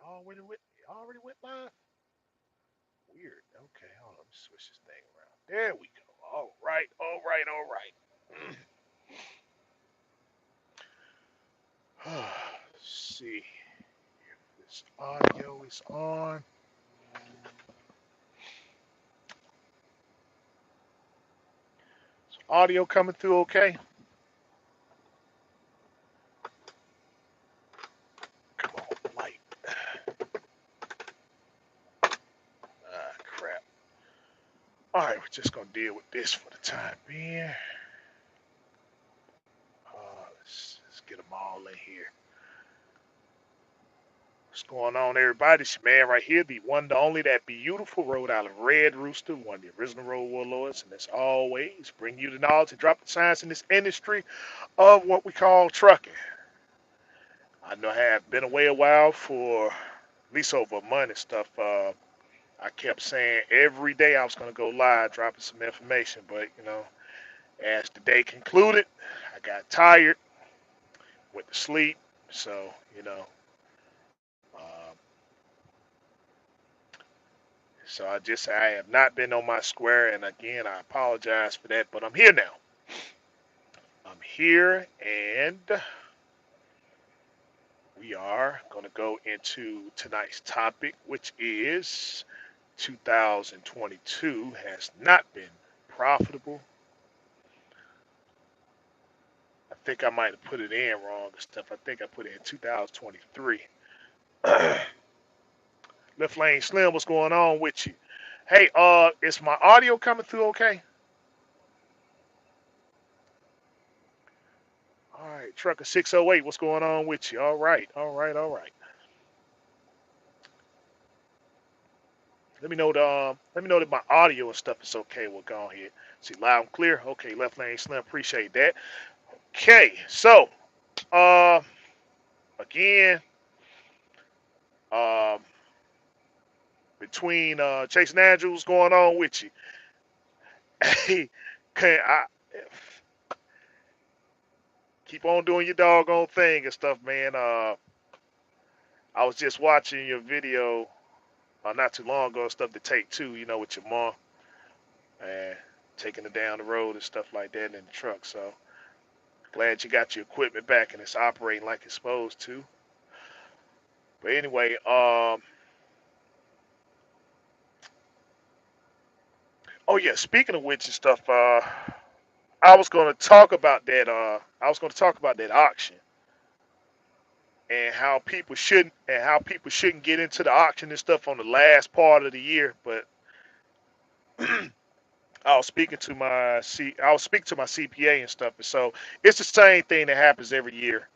Already went live. Weird. Okay, hold on. Let me switch this thing around. There we go. All right. All right. All right. Let's see if this audio is on. Is audio coming through okay? Come on, light. Ah, crap. All right, we're just gonna deal with this for the time being. Let's get them all in here. What's going on, everybody? It's your man right here, the one, the only, that beautiful Rhode Island Red Rooster, one of the original Road Warlords, and as always, bring you the knowledge and drop the science in this industry of what we call trucking. I know I have been away a while for at least over a month and stuff. I kept saying every day I was going to go live, dropping some information, but as the day concluded, I got tired, went to sleep, so um, so I have not been on my square, and again I apologize for that, but I'm here now. I'm here, and we are going to go into tonight's topic, which is 2022 has not been profitable. I think I might have put it in wrong and stuff. I think I put it in 2023. Left Lane Slim, what's going on with you? Hey, is my audio coming through okay? All right, Trucker 608, what's going on with you? All right, all right, all right. Let me know that my audio and stuff is okay. We'll go on here. See, loud and clear. Okay, Left Lane Slim, appreciate that. Okay, so uh, again, um, between Chase and Andrews going on with you. Hey, can I keep on doing your doggone thing and stuff, man? I was just watching your video not too long ago, stuff to take two, with your mom and taking it down the road and stuff like that in the truck. So glad you got your equipment back and it's operating like it's supposed to. But anyway, oh yeah, speaking of which and stuff, I was going to talk about that. I was going to talk about that auction and how people shouldn't get into the auction and stuff on the last part of the year. But I was speaking to my CPA and stuff, and so it's the same thing that happens every year.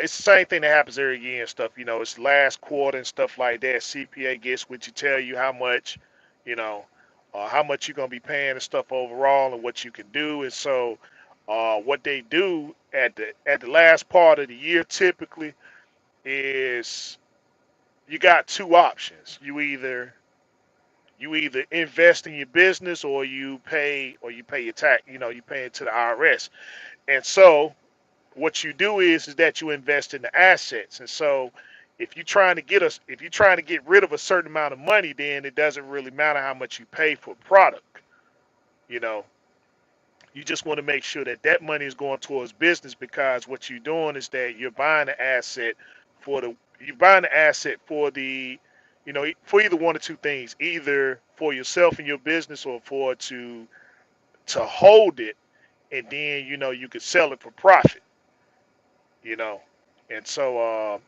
It's the same thing that happens every year and stuff. It's last quarter and stuff like that. CPA gets what you tell you you know, how much you're gonna be paying and stuff overall, and what you can do. And so, what they do at the last part of the year typically is you got two options. You either invest in your business or you pay your tax. You pay it to the IRS. And so what you do is that you invest in the assets. And so if you're trying to get rid of a certain amount of money, then it doesn't really matter how much you pay for product. You know, you just want to make sure that that money is going towards business, because what you're doing is that you're buying the asset for for either one or two things, either for yourself and your business, or to hold it, and then you could sell it for profit. You know, and so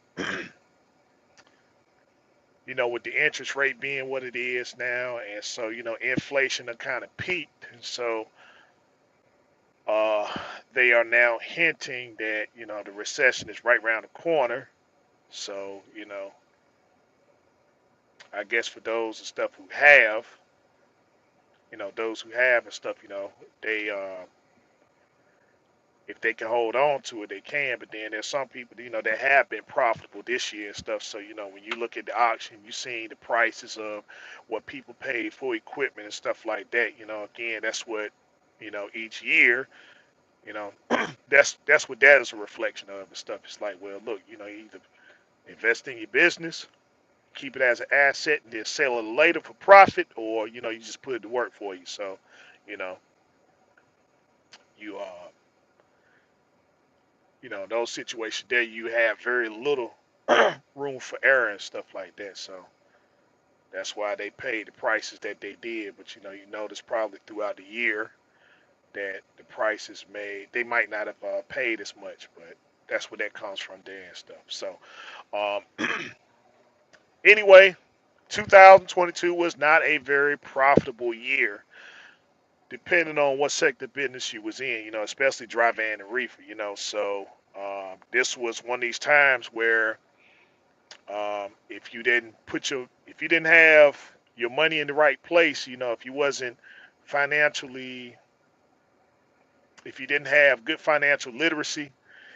with the interest rate being what it is now, and so inflation are kind of peaked, and so uh, they are now hinting that the recession is right around the corner. So I guess for those and stuff who have, those who have and stuff, they if they can hold on to it, they can. But then there's some people, that have been profitable this year and stuff. So when you look at the auction, you see the prices of what people paid for equipment and stuff like that. Again, that's what each year. You know, that's what that is a reflection of and stuff. It's like, well, look, either Invest in your business, keep it as an asset, and then sell it later for profit, or you just put it to work for you. So, you know, you those situations there, you have very little room for error and stuff like that. So that's why they paid the prices that they did. But you notice probably throughout the year that the prices made, they might not have paid as much, but that's where that comes from there and stuff. So um, anyway, 2022 was not a very profitable year, depending on what sector business you was in. Especially dry van and reefer. So this was one of these times where if you didn't have your money in the right place, if you wasn't financially, if you didn't have good financial literacy,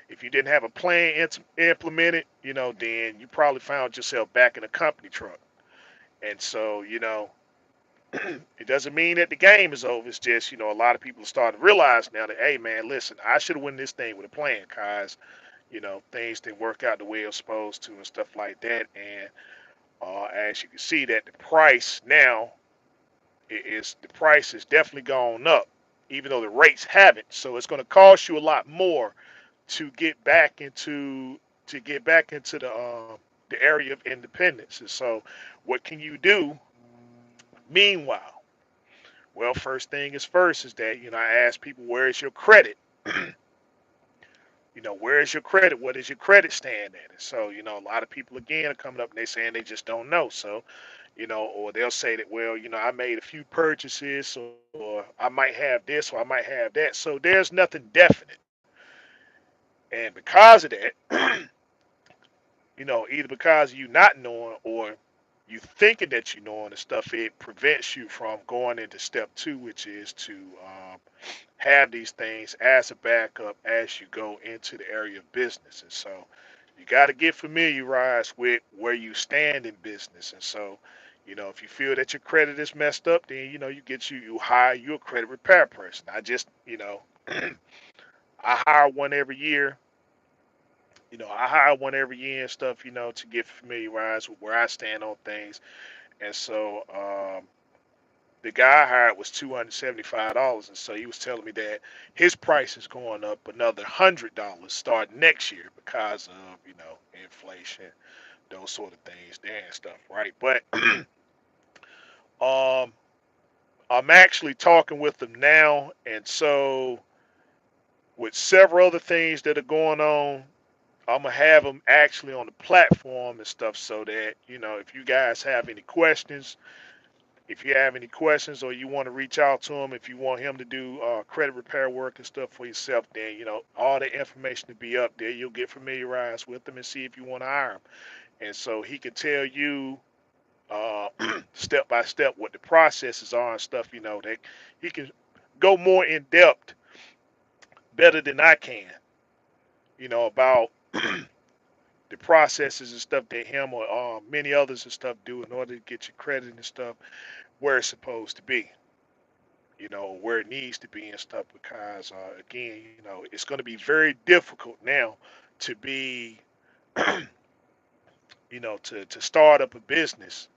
if you didn't have a plan implemented, then you probably found yourself back in a company truck. And so, it doesn't mean that the game is over. It's just, a lot of people are starting to realize now that, hey, man, listen, I should have won this thing with a plan, cause things didn't work out the way it was supposed to and stuff like that. And as you can see, that the price now the price is definitely gone up, even though the rates haven't. So it's going to cost you a lot more to get back into the area of independence. And so, what can you do meanwhile? Well, first thing is first is that I ask people, where is your credit? Where is your credit? What is your credit stand at? And so, a lot of people again are coming up and they saying they just don't know. So, or they'll say that, well, I made a few purchases, or I might have this, or I might have that. So there's nothing definite. And because of that, either because of you not knowing or you thinking that you knowing the stuff, it prevents you from going into step two, which is to have these things as a backup as you go into the area of business. And so you got to get familiarized with where you stand in business. And so, if you feel that your credit is messed up, then you hire you a credit repair person. I just, I hire one every year. I hire one every year and stuff, to get familiarized with where I stand on things. And so, the guy I hired was $275, and so he was telling me that his price is going up another $100 starting next year because of inflation, those sort of things there and stuff, right? But um, I'm actually talking with them now, and so with several other things that are going on, I'm gonna have them actually on the platform and stuff, so that if you guys have any questions, if you have any questions or you want to reach out to him, if you want him to do credit repair work and stuff for yourself, then all the information to be up there. You'll get familiarized with him and see if you want to hire him, and so he can tell you uh, step by step what the processes are and stuff. That he can go more in depth better than I can. About the processes and stuff that him or many others and stuff do in order to get your credit and stuff where it's supposed to be. Where it needs to be and stuff, because again, it's going to be very difficult now to be, to start up a business,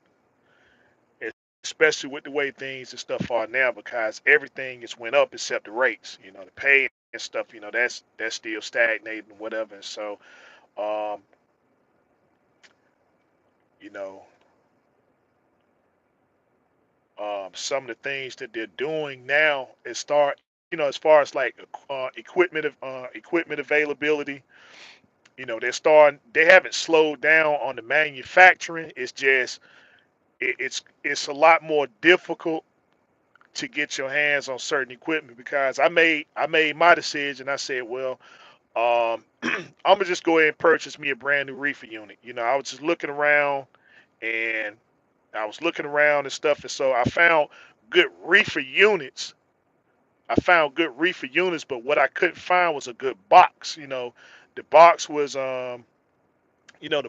especially with the way things and stuff are now, because everything has went up except the rates. The pay and stuff, that's still stagnating and whatever. And so, um, you know, some of the things that they're doing now is start, as far as like equipment availability. They haven't slowed down on the manufacturing. It's just it's a lot more difficult to get your hands on certain equipment, because I made my decision. I said, well, I'm gonna just go ahead and purchase me a brand new reefer unit. I was just looking around, and I was looking around and stuff, and so good reefer units. I found good reefer units, but what I couldn't find was a good box. The box was the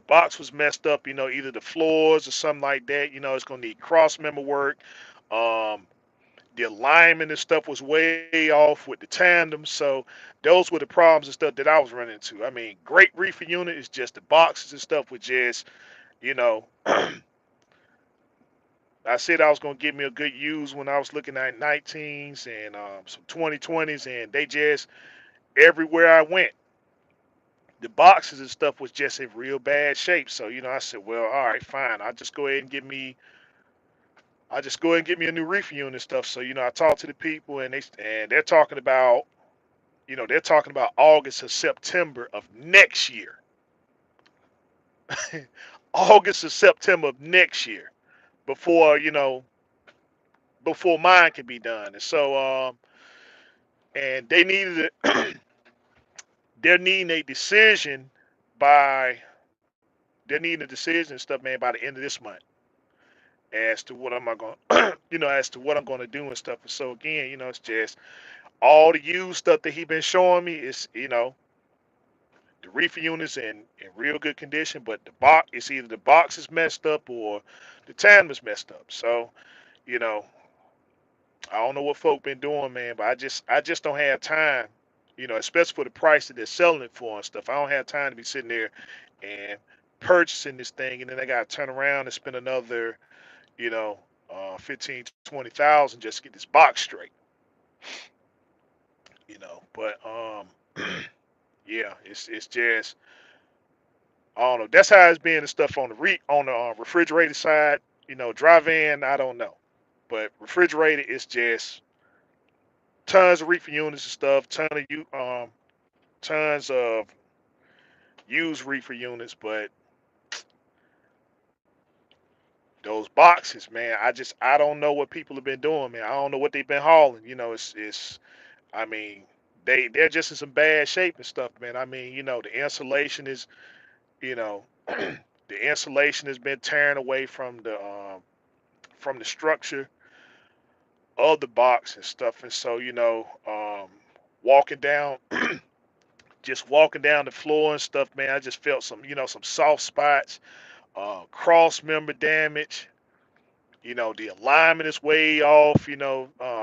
box was messed up, either the floors or something like that. It's gonna need cross member work. Um, The alignment and stuff was way off with the tandem. So those were the problems and stuff that I was running into. I mean, great reefer unit is just the boxes and stuff with just, you know, I said I was gonna give me a good use when I was looking at 19s and some 2020s, and they just everywhere I went, the boxes and stuff was just in real bad shape. So I said, well, all right, fine. I'll just go ahead and get me a new reefer unit and stuff. So I talked to the people, and they're talking about August or September of next year. August or September of next year before before mine can be done. And so and they're needing a decision by they're needing a decision and stuff, man, by the end of this month as to what am I going as to what I'm going to do and stuff. And so again, it's just all the used stuff that he been showing me is the reefer units in real good condition, but the box, it's either the box is messed up or the tandem is messed up. So you know I don't know what folk been doing, man, but I just don't have time, especially for the price that they're selling it for and stuff. I don't have time to be sitting there and purchasing this thing, and then I got to turn around and spend another, you know, 15 to 20,000 just to get this box straight, But yeah, it's just I don't know. That's how it's been and stuff on on the refrigerated side. Dry van, I don't know, but refrigerated, it's just tons of reefer units and stuff, tons of used reefer units, but those boxes, man, I don't know what people have been doing, man. I don't know what they've been hauling. It's I mean, they're just in some bad shape and stuff, man. I mean, the insulation is, you know, the insulation has been tearing away from the structure of the box and stuff, and so walking down, just walking down the floor and stuff, man, I just felt some soft spots, cross member damage. The alignment is way off.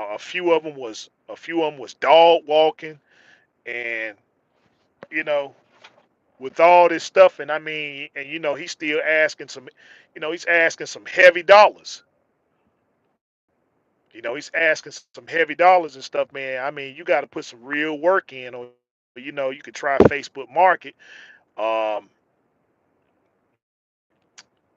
A few of them was dog walking, and you know, with all this stuff, and I mean, and he's still asking he's asking some heavy dollars. He's asking some heavy dollars and stuff, man. I mean, you got to put some real work in, or you could try Facebook Market. Um,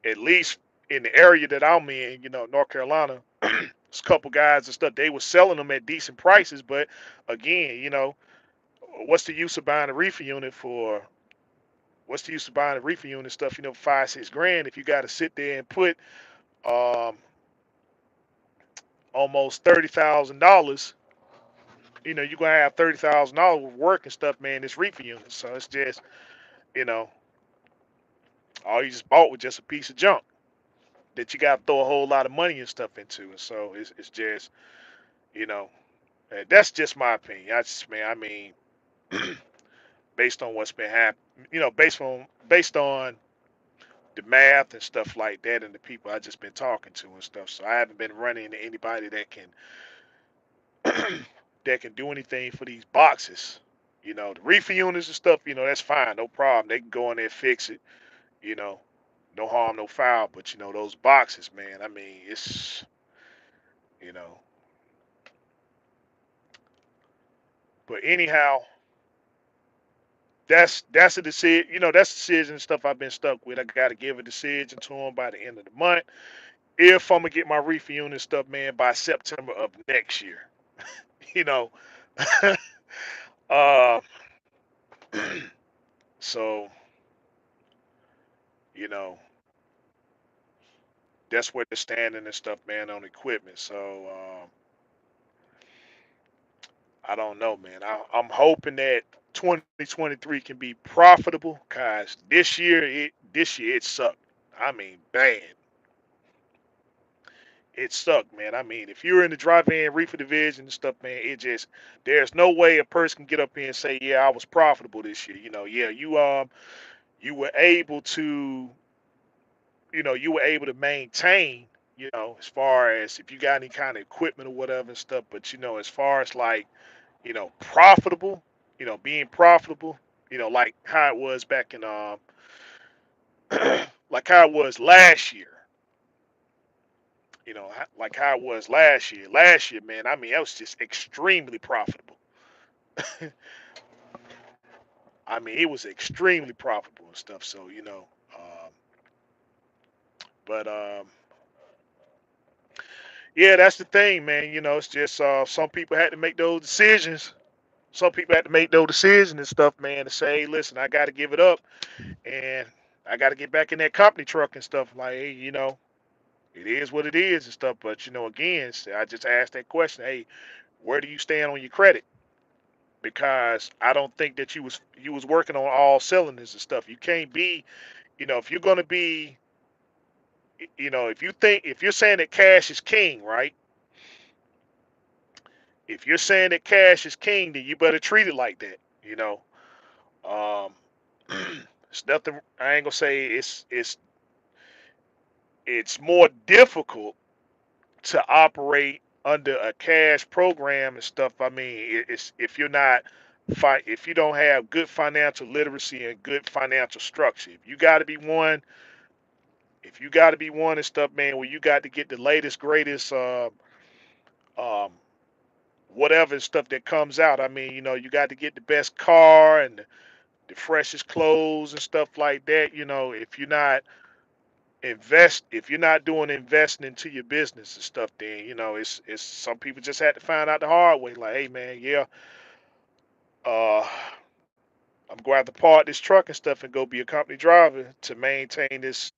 at least in the area that I'm in, North Carolina, there's a couple guys and stuff. They were selling them at decent prices, but again, what's the use of buying a reefer unit for? What's the use of buying a reefer unit stuff? 5, 6 grand if you got to sit there and put um, almost $30,000. You're gonna have $30,000 worth of work and stuff, man. This reefer unit, so it's just you know all you just bought was just a piece of junk that you got to throw a whole lot of money and stuff into, and so it's just you know that's just my opinion. Man, I mean, based on what's been happening, based on the math and stuff like that, and the people I just been talking to and stuff. So I haven't been running into anybody that can that can do anything for these boxes. The reefer units and stuff. That's fine, no problem. They can go in there and fix it. You know, no harm, no foul. But those boxes, man. I mean, it's you know. But anyhow, that's a decision. That's a decision and stuff I've been stuck with. I got to give a decision to them by the end of the month if I'm gonna get my reefer unit stuff, man, by September of next year. You know, uh, so you know that's where they're standing and stuff, man, on equipment. So I don't know, man. I'm hoping that 2023 can be profitable, cause this year it sucked. I mean, bad. It sucked, man. I mean, if you're in the drive-in reefer division and stuff, man, there's no way a person can get up here and say, yeah, I was profitable this year. Yeah, you were able to, you were able to maintain. as far as if you got any kind of equipment or whatever and stuff. But as far as like, profitable, being profitable, like how it was back in like how it was last year. Like how it was last year. Last year, man, I mean, that was just extremely profitable. I mean, it was extremely profitable and stuff. So, but yeah, that's the thing, man. It's just some people had to make those decisions. Some people had to make those decisions and stuff, man, to say, hey, listen, I got to give it up and I got to get back in that company truck and stuff. Like, hey, it is what it is and stuff. But, again, I just asked that question, hey, where do you stand on your credit? Because I don't think that you was working on all cylinders and stuff. You can't be, if you're gonna be, if you're saying that cash is king, right? If you're saying that cash is king, then you better treat it like that. Um, it's nothing. I ain't gonna say it's more difficult to operate under a cash program and stuff. I mean, it's if you're not if you don't have good financial literacy and good financial structure. If you got to be one and stuff, man, where you got to get the latest, greatest, um, whatever stuff that comes out. I mean, you got to get the best car and the freshest clothes and stuff like that. If you're not doing investing into your business and stuff, then it's some people just had to find out the hard way. Like, hey, man, yeah, uh, I'm going to have to part this truck and stuff and go be a company driver to maintain this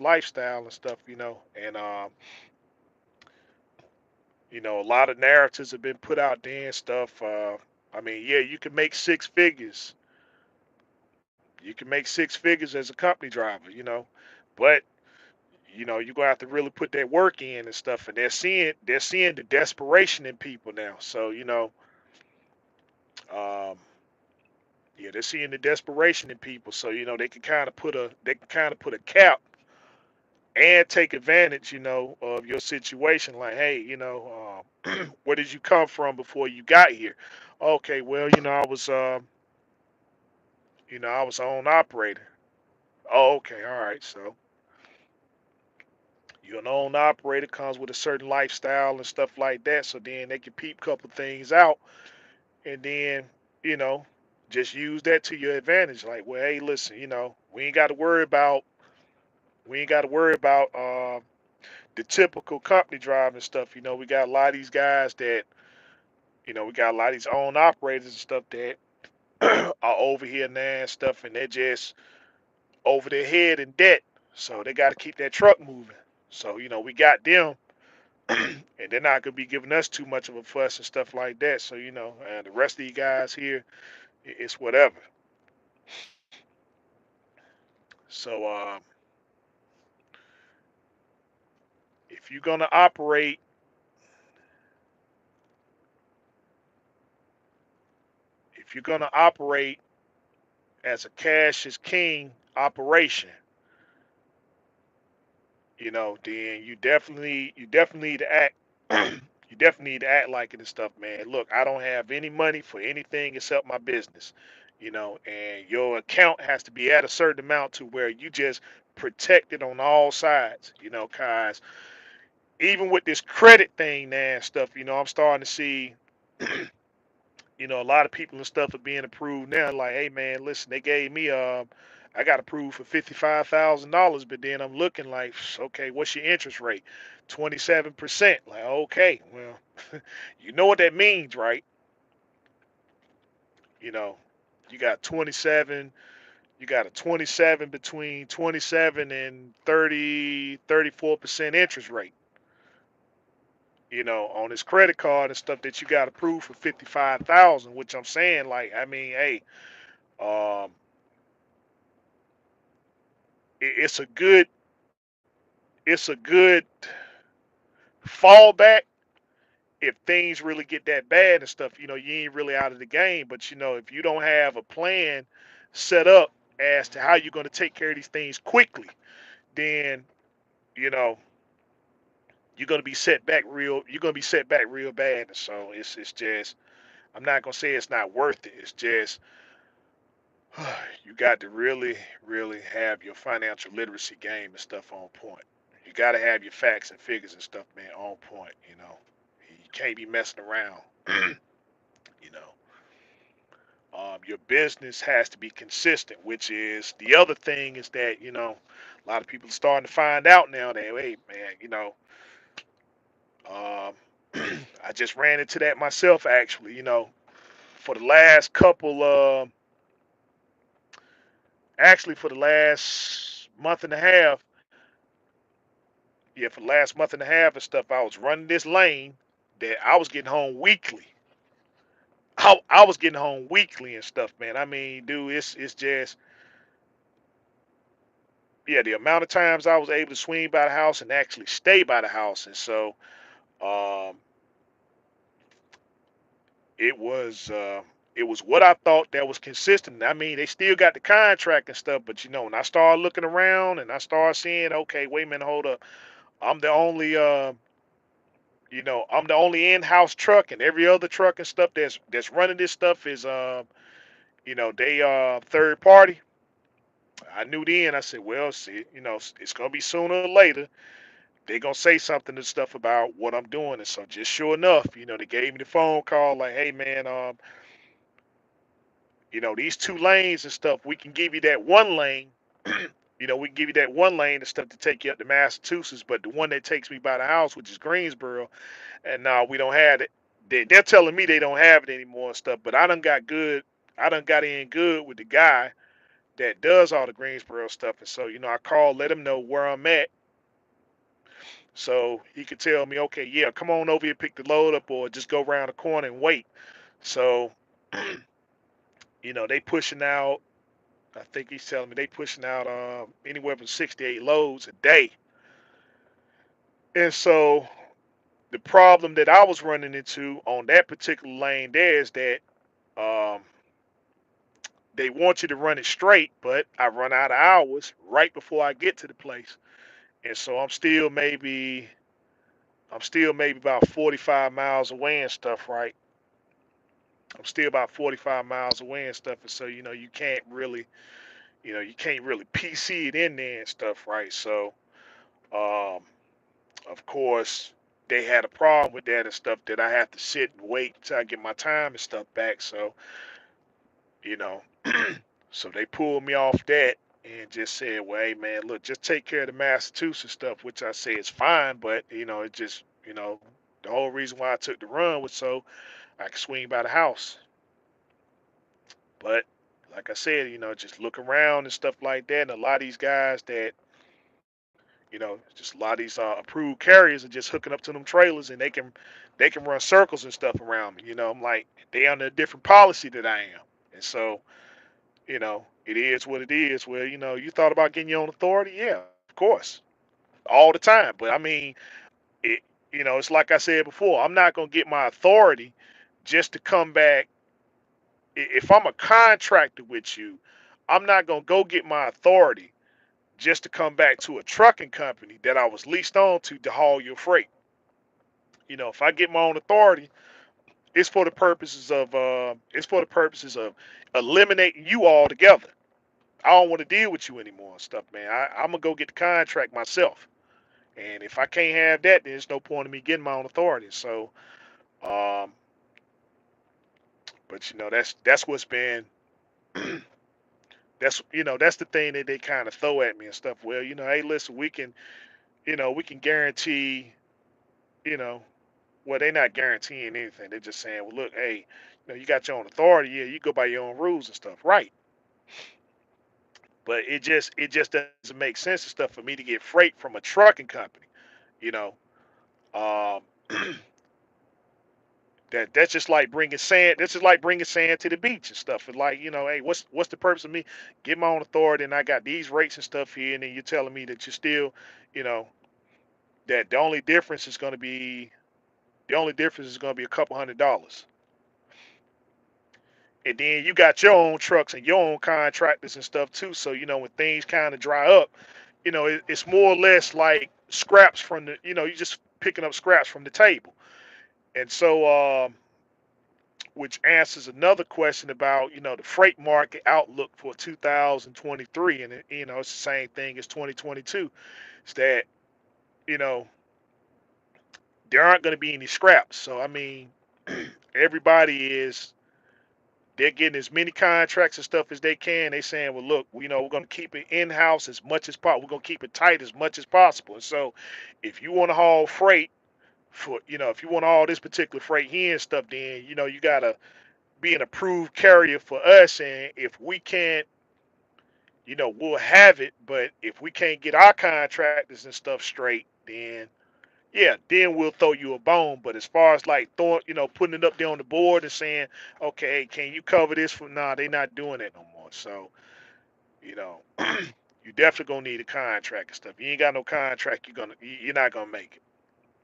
lifestyle and stuff. And a lot of narratives have been put out there and stuff. I mean, yeah, you can make six figures. You can make six figures as a company driver, but you're gonna have to really put that work in and stuff. And they're seeing the desperation in people now. So um, yeah, they're seeing the desperation in people. So they can kind of put a cap and take advantage, of your situation. Like, hey, where did you come from before you got here? Okay, well, I was an own operator. Oh, okay, all right. So you're an own operator comes with a certain lifestyle and stuff like that. So then they can peep a couple things out, and then you know just use that to your advantage. Like, well, hey, listen, we ain't got to worry about the typical company driving stuff. We got a lot of these guys that we got a lot of these own operators and stuff that are over here now and stuff, and they're just over their head in debt. So they got to keep that truck moving. So we got them, and they're not gonna be giving us too much of a fuss and stuff like that. So and the rest of you guys here, it's whatever. So if you're gonna operate, if you're gonna operate as a cash is king operation, then you definitely need to act. You definitely need to act like it and stuff, man. Look, I don't have any money for anything except my business, and your account has to be at a certain amount to where you just protect it on all sides, cause even with this credit thing now and stuff, I'm starting to see, a lot of people and stuff are being approved now. Like, hey man, listen, they gave me I got approved for $55,000, but then I'm looking like, okay, what's your interest rate? 27%. Like, okay, well, you know what that means, right? You know, you got 27, you got a 27 between 27 and 34% interest rate, on his credit card and stuff that you got approved for 55,000, which I'm saying, like, I mean, hey, um, it's a good, it's a good fallback if things really get that bad and stuff. You ain't really out of the game. But if you don't have a plan set up as to how you're going to take care of these things quickly, then you know you're gonna be set back real. You're gonna be set back real bad. And so it's just. I'm not gonna say it's not worth it. It's just you got to really have your financial literacy game and stuff on point. You got to have your facts and figures and stuff, man, on point. You can't be messing around. you know, your business has to be consistent, which is the other thing is that a lot of people are starting to find out now that hey, man, um, I just ran into that myself actually. For the last couple, actually for the last month and a half, yeah, for the last month and a half and stuff, I was running this lane that I was getting home weekly. I was getting home weekly and stuff, man. I mean, dude, it's just yeah, the amount of times I was able to swing by the house and actually stay by the house, and so um, it was uh, it was what I thought that was consistent. I mean, they still got the contract and stuff, but when I started looking around and I started seeing, okay, wait a minute, hold up, I'm the only I'm the only in-house truck, and every other truck and stuff that's running this stuff is they third party. I knew then. I said, well, see, it's gonna be sooner or later they gonna say something and stuff about what I'm doing, and so just sure enough, they gave me the phone call like, hey man, these two lanes and stuff, we can give you that one lane. We can give you that one lane and stuff to take you up to Massachusetts, but the one that takes me by the house, which is Greensboro, and now we don't have it. They're telling me they don't have it anymore and stuff. But I done got in good with the guy that does all the Greensboro stuff, and so I called, let him know where I'm at, so he could tell me, okay, yeah, come on over here, pick the load up, or just go around the corner and wait. So they pushing out. I think he's telling me they pushing out anywhere from 68 loads a day, and so the problem that I was running into on that particular lane there is that um, they want you to run it straight, but I run out of hours right before I get to the place, and so I'm still maybe about 45 miles away and stuff, right? I'm still about 45 miles away and stuff, and so you can't really PC it in there and stuff, right? So um, of course they had a problem with that and stuff that I have to sit and wait until I get my time and stuff back. So you know. So they pulled me off that and just said, well, hey, man, look, just take care of the Massachusetts stuff, which I say is fine, but, it just, the whole reason why I took the run was so I could swing by the house. But like I said, just look around and stuff like that. And a lot of these guys that, just a lot of these approved carriers are just hooking up to them trailers and they can run circles and stuff around me. I'm like, they under a different policy that I am. And so, it is what it is. Well, you thought about getting your own authority? Yeah, of course, all the time. But I mean, it, it's like I said before. I'm not gonna get my authority just to come back. If I'm a contractor with you, I'm not gonna go get my authority just to come back to a trucking company that I was leased on to haul your freight. If I get my own authority, it's for the purposes of eliminating you altogether. I don't want to deal with you anymore and stuff, man. I'm gonna go get the contract myself. And if I can't have that, then there's no point in me getting my own authority. So, um, but that's what's been that's the thing that they kind of throw at me and stuff. Well, hey, listen, we can guarantee, you know, well, they're not guaranteeing anything. They're just saying, well, look, hey, you got your own authority. Yeah, you go by your own rules and stuff, right? But it just doesn't make sense and stuff for me to get freight from a trucking company. You know, um, that's just like bringing sand. This is like bringing sand to the beach and stuff. And like, hey, what's the purpose of me get my own authority and I got these rates and stuff here, and then you're telling me that you're still, you know, that the only difference is going to be a couple $100, and then you got your own trucks and your own contractors and stuff too. So when things kind of dry up, it's more or less like scraps from the, you just picking up scraps from the table. And so, which answers another question about the freight market outlook for 2023, and it's the same thing as 2022. It's that you know there aren't going to be any scraps. So I mean, everybody is they're getting as many contracts and stuff as they can. They saying, well, look, we're going to keep it in house as much as possible. We're going to keep it tight as much as possible. And so, if you want to haul freight for, if you want all this particular freight here and stuff, then you got to be an approved carrier for us. And if we can't, we'll have it. But if we can't get our contractors and stuff straight, then yeah, then we'll throw you a bone. But as far as like throwing, putting it up there on the board and saying, okay, can you cover this for? Nah, they're not doing that no more. So, you know, you definitely gonna need a contract and stuff. You ain't got no contract, you're not gonna make it.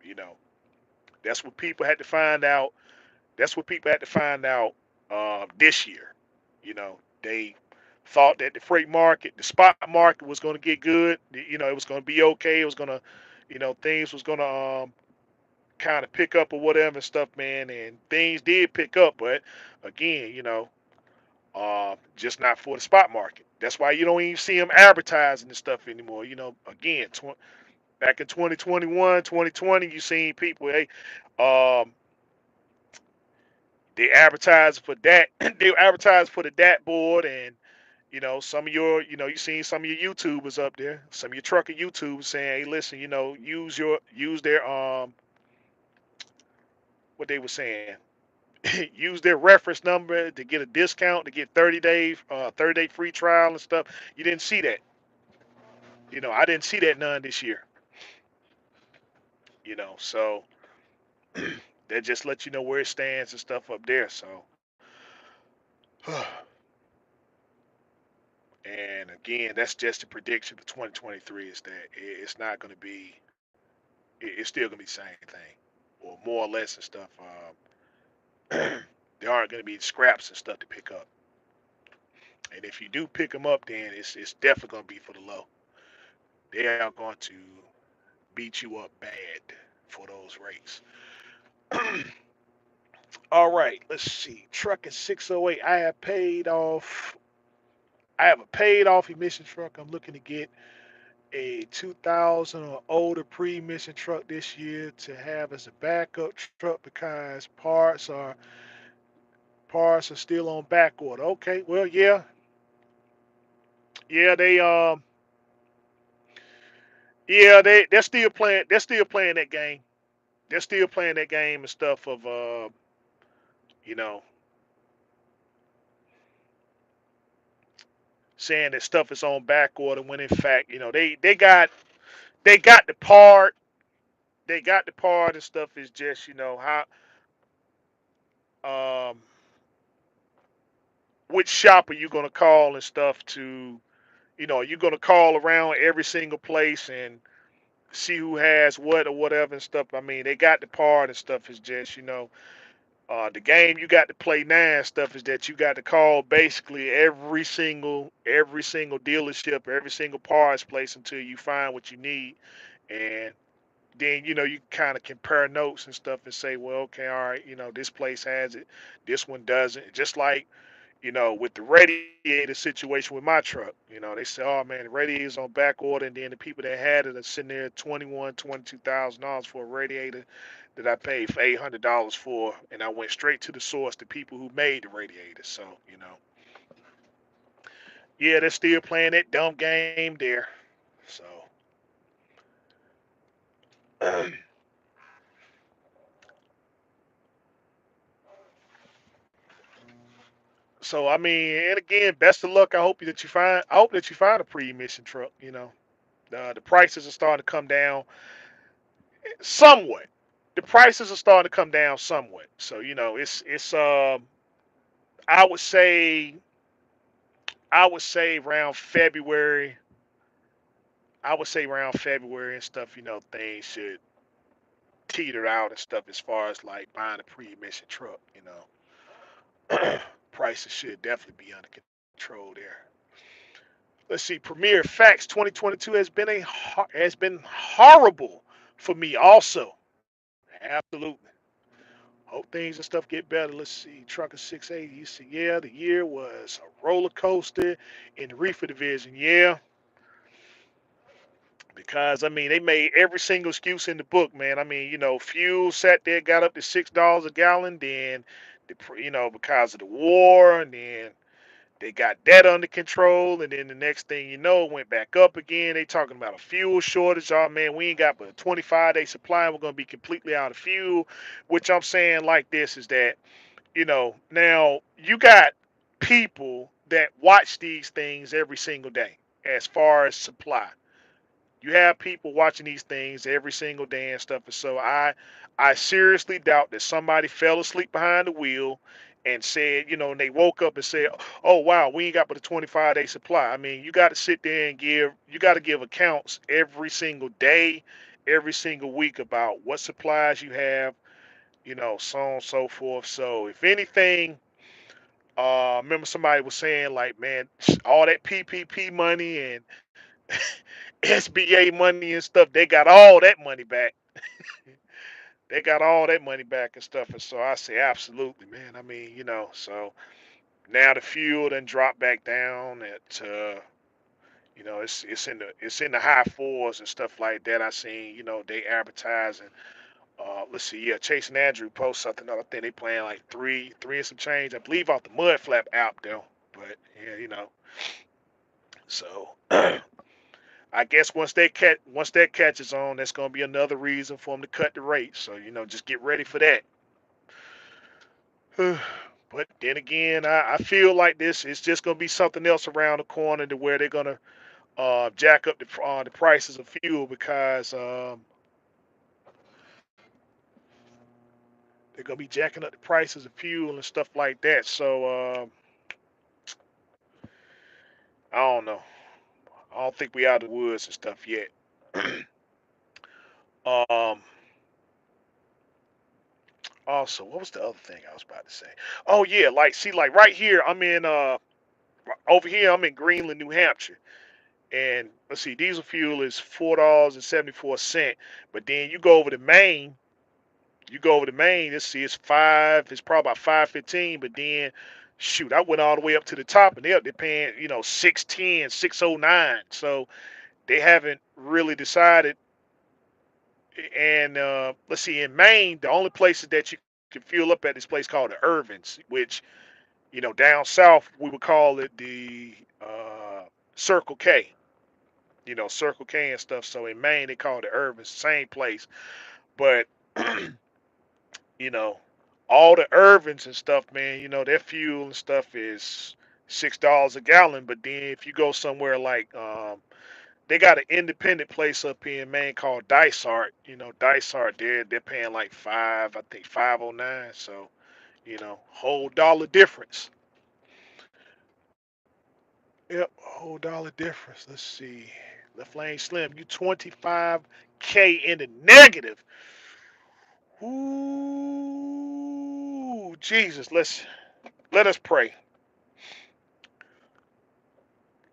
You know, that's what people had to find out. That's what people had to find out this year. They thought that the freight market, the spot market was gonna get good. It was gonna be okay. It was gonna, things was gonna kind of pick up or whatever and stuff, man. And things did pick up, but again, just not for the spot market. That's why you don't even see them advertising and stuff anymore. Again, back in 2021, 2020, you seen people, hey, um, they advertise for that. They advertise for the DAT board, and some of your, you seen some of your YouTubers up there, some of your trucker YouTubers saying, hey, listen, use their what they were saying. Use their reference number to get a discount to get 30-day free trial and stuff. You didn't see that. I didn't see that none this year. So that just lets you know where it stands and stuff up there. So, and again, that's just a prediction for 2023. Is that it's not going to be. It's still going to be the same thing, or more or less and stuff. There aren't going to be scraps and stuff to pick up. And if you do pick them up, then it's definitely going to be for the low. They are going to beat you up bad for those rates. All right, let's see. Truck is 608. I have a paid off emission truck. I'm looking to get a 2000 or older pre-emission truck this year to have as a backup truck because parts are still on back order. Okay, well, yeah. Yeah, they're still playing that game. They're still playing that game and stuff of you know, saying that stuff is on back order when in fact, they got the part, and stuff is just, how which shop are you gonna call and stuff to, you're gonna call around every single place and see who has what or whatever and stuff. I mean, they got the part and stuff is just, the game you got to play now and stuff is that you got to call basically every single dealership, every single parts place until you find what you need, and then you kind of compare notes and stuff and say, well, okay, all right, this place has it, this one doesn't. Just like with the radiator situation with my truck, they say, oh man, the radiator's on back order, and then the people that had it are sitting there $22,000 for a radiator that I paid for $800 for, and I went straight to the source, the people who made the radiator. So yeah, they're still playing that dumb game there. So. So I mean, and again, best of luck. I hope that you find a pre-emission truck. The prices are starting to come down somewhat. The prices are starting to come down somewhat. So I would say around February. I would say around February and stuff. Things should teeter out and stuff as far as like buying a pre-emission truck. Prices should definitely be under control there. Let's see. Premier Facts 2022 has been horrible for me also. Absolutely. Hope things and stuff get better. Let's see. Trucker 680. You see, yeah, the year was a roller coaster in the reefer division. Yeah, because I mean they made every single excuse in the book, man. I mean, fuel sat there, got up to $6 a gallon, then because of the war, and then they got that under control, and then the next thing you know, it went back up again. They talking about a fuel shortage. Oh man, we ain't got but a 25-day supply. We're gonna be completely out of fuel. Which I'm saying like this is that now you got people that watch these things every single day as far as supply. You have people watching these things every single day and stuff. And so I seriously doubt that somebody fell asleep behind the wheel and said, and they woke up and said, "Oh wow, we ain't got but a 25-day supply." I mean, you got to sit there and you got to give accounts every single day, every single week about what supplies you have, so on and so forth. So if anything, remember somebody was saying like, man, all that PPP money and SBA money and stuff, they got all that money back. They got all that money back and stuff. And so I say, absolutely, man. I mean, so now the fuel then dropped back down at, it's in the high fours and stuff like that. I seen, they advertising. Let's see, yeah, Chase and Andrew post something. I think they playing like three and some change. I believe off the Mud Flap app though. But yeah, so I guess once that catches on, that's gonna be another reason for them to cut the rate. So just get ready for that. But then again, I feel like this is just gonna be something else around the corner to where they're gonna jack up the prices of fuel because they're gonna be jacking up the prices of fuel and stuff like that. So I don't know. I don't think we out of the woods and stuff yet. um. Also, what was the other thing I was about to say? Oh yeah, like see, like right here, I'm in over here, I'm in Greenland, New Hampshire. And let's see, diesel fuel is $4.74. But then you go over to Maine, let's see, it's probably about 5.15. But then shoot, I went all the way up to the top and they're paying, 6.10, 6.09. So they haven't really decided. And let's see, in Maine, the only places that you can fuel up at this place called the Irvins, which down south we would call it the Circle K. Circle K and stuff. So in Maine, they call it the Irvins, same place. But you know, all the Irvins and stuff, man. Their fuel and stuff is $6 a gallon. But then if you go somewhere like they got an independent place up here in Maine called Dysart. Dysart, they're paying like I think 5.09. So whole dollar difference. Yep, whole dollar difference. Let's see. Left Lane Slim, you 25K in the negative. Ooh, Jesus. Let us pray.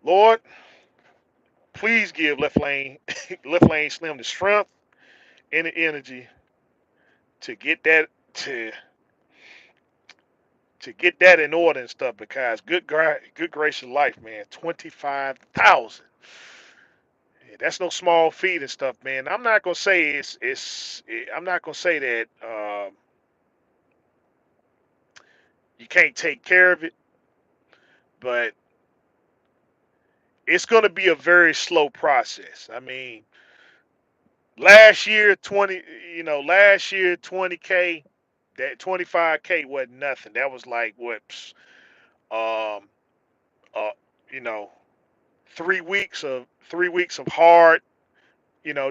Lord, please give Left Lane Left Lane Slim the strength and the energy to get that to get that in order and stuff because good gracious life, man. 25,000. Yeah, that's no small feat and stuff, man. I'm not gonna say I'm not gonna say that you can't take care of it, but it's gonna be a very slow process. I mean, last year 20K, that 25K wasn't nothing. That was like what, um, uh, you know, 3 weeks of hard,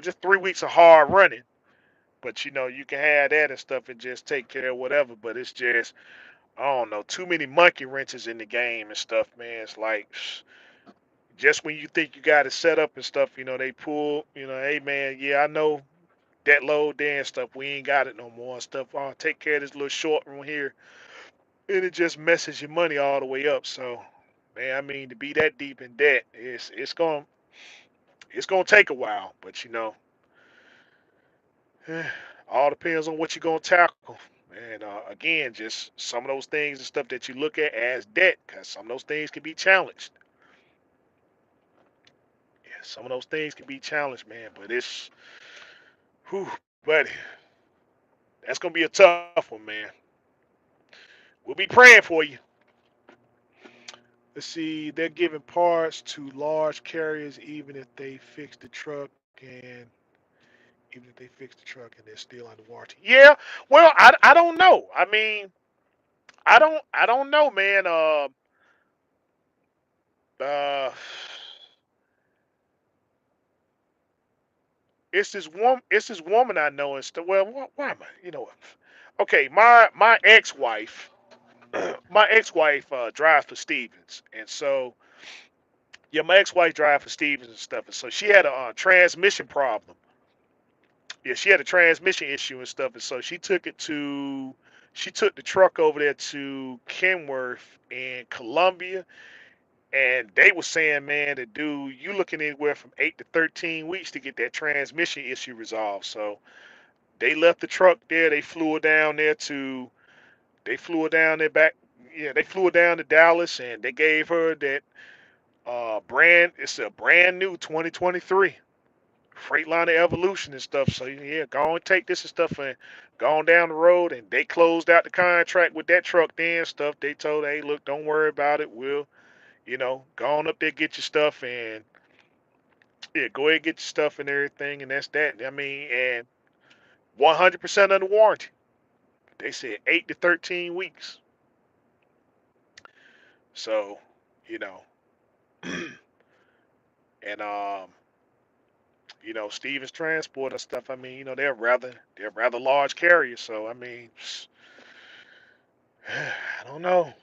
just 3 weeks of hard running. But you can have that and stuff and just take care of whatever. But it's just I don't know, too many monkey wrenches in the game and stuff, man. It's like just when you think you got it set up and stuff, they pull, hey man, yeah, I know that load there and stuff. We ain't got it no more and stuff. I'll take care of this little short one here, and it just messes your money all the way up. So, man, I mean, to be that deep in debt, it's gonna take a while, but All depends on what you're gonna tackle. And again, just some of those things and stuff that you look at as debt, because some of those things can be challenged. Yeah, some of those things can be challenged, man. But it's, whew, buddy, that's gonna be a tough one, man. We'll be praying for you. Let's see, they're giving parts to large carriers even if they fix the truck and even if they fix the truck and they're still under warranty. Yeah, well, I don't know. I mean, I don't know, man. Uh, it's this woman I know and stuff. Well, why am I? You know what? Okay, my ex-wife, my ex-wife drives for Stevens, and so yeah, my ex-wife drives for Stevens and stuff, and so she had a transmission problem. Yeah, she had a transmission issue and stuff, and so she took the truck over there to Kenworth in Columbia, and they were saying, man, that dude, you looking anywhere from 8 to 13 weeks to get that transmission issue resolved. So they left the truck there. They flew her down there back. Yeah, they flew her down to Dallas, and they gave her that it's a brand new 2023 Freightliner Evolution and stuff. So yeah, go and take this and stuff and go on down the road. And they closed out the contract with that truck then and stuff. They told, hey, look, don't worry about it. We'll, go on up there, get your stuff, and yeah, go ahead and get your stuff and everything, and that's that. I mean, and 100% under warranty. They said 8 to 13 weeks. So, you know, and Stevens Transport and stuff. I mean, they're rather large carriers. So I mean, I don't know.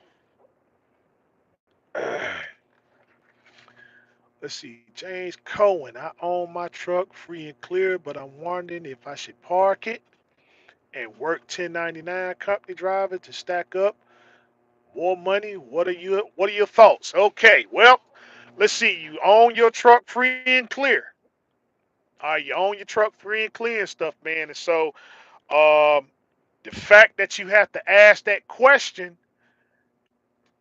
Let's see, James Cohen. I own my truck free and clear, but I'm wondering if I should park it and work 1099 company driver to stack up more money. What are your thoughts? Okay, well, let's see. You own your truck free and clear. You own your truck free and clear and stuff, man. And so, um, the fact that you have to ask that question,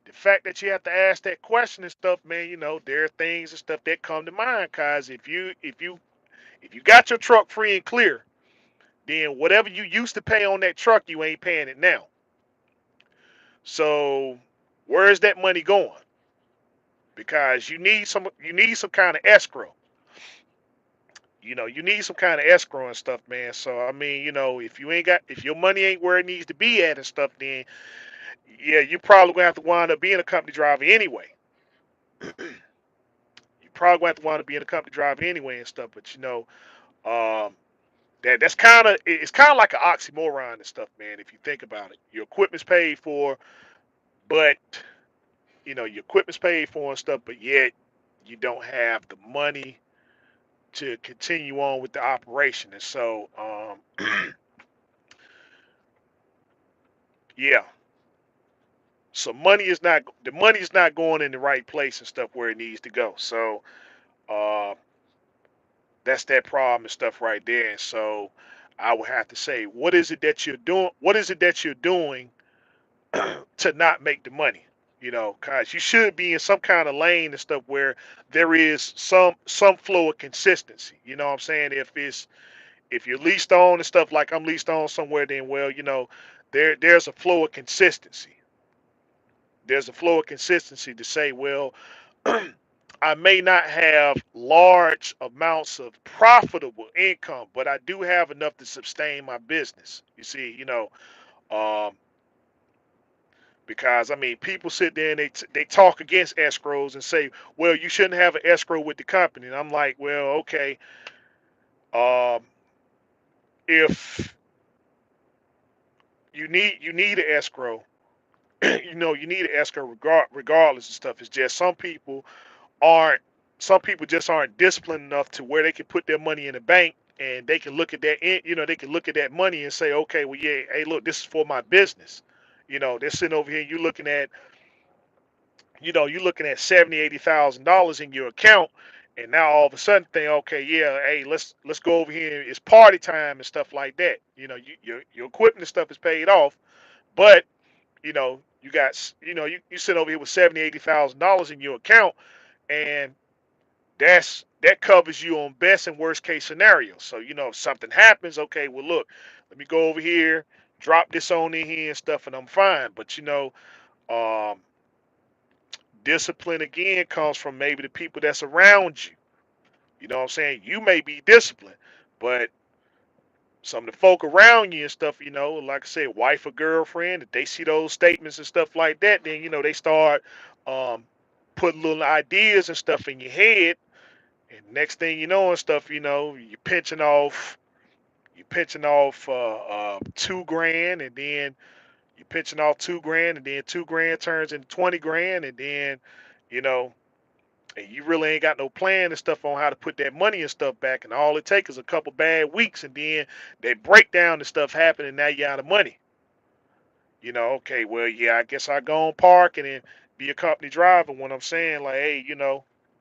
the fact that you have to ask that question and stuff, man, there are things and stuff that come to mind. Cause if you got your truck free and clear, then whatever you used to pay on that truck, you ain't paying it now. So where is that money going? Because you need some kind of escrow. You need some kind of escrow and stuff, man. So I mean, if your money ain't where it needs to be at and stuff, then yeah, you probably gonna have to wind up being a company driver anyway. You probably gonna have to wind up being a company driver anyway and stuff. But um, that's kind of like an oxymoron and stuff, man. If you think about it, your equipment's paid for, but your equipment's paid for and stuff, but yet you don't have the money to continue on with the operation. And so, yeah, so money is not going in the right place and stuff where it needs to go. So, uh, that's that problem and stuff right there. And so, I would have to say, what is it that you're doing? What is it that you're doing to not make the money? Cause you should be in some kind of lane and stuff where there is some flow of consistency. You know what I'm saying? If you're leased on and stuff like I'm leased on somewhere, then well, there's a flow of consistency. There's a flow of consistency to say, well, I may not have large amounts of profitable income, but I do have enough to sustain my business. You see, um, because I mean, people sit there and they talk against escrows and say, well, you shouldn't have an escrow with the company. And I'm like, well, okay, um, if you need an escrow, you need an escrow regardless of stuff. It's just aren't some people just aren't disciplined enough to where they can put their money in the bank and they can look at they can look at that money and say, okay, well, yeah, hey, look, this is for my business. They're sitting over here, you're looking at 70, $80,000 in your account, And now all of a sudden think, okay, yeah, hey, let's go over here. It's party time and stuff like that. Your equipment and stuff is paid off, but you got you sit over here with 70, $80,000 in your account, and that covers you on best and worst case scenarios. So if something happens, okay, well look, let me go over here, drop this on in here and stuff, and I'm fine. But um, discipline again comes from maybe the people that's around you. You know what I'm saying? You may be disciplined, but some of the folk around you and stuff, like I said, wife or girlfriend, if they see those statements and stuff like that, then they start um, putting little ideas and stuff in your head, and next thing you know and stuff, you're pinching off 2 grand, and then you're pinching off 2 grand, and then 2 grand turns into 20 grand, and then you know and you really ain't got no plan and stuff on how to put that money and stuff back, and all it takes is a couple bad weeks, and then that breakdown and stuff happen, and now you're out of money. Okay, well, yeah, I guess I go on park and then be a company driver when I'm saying like, hey,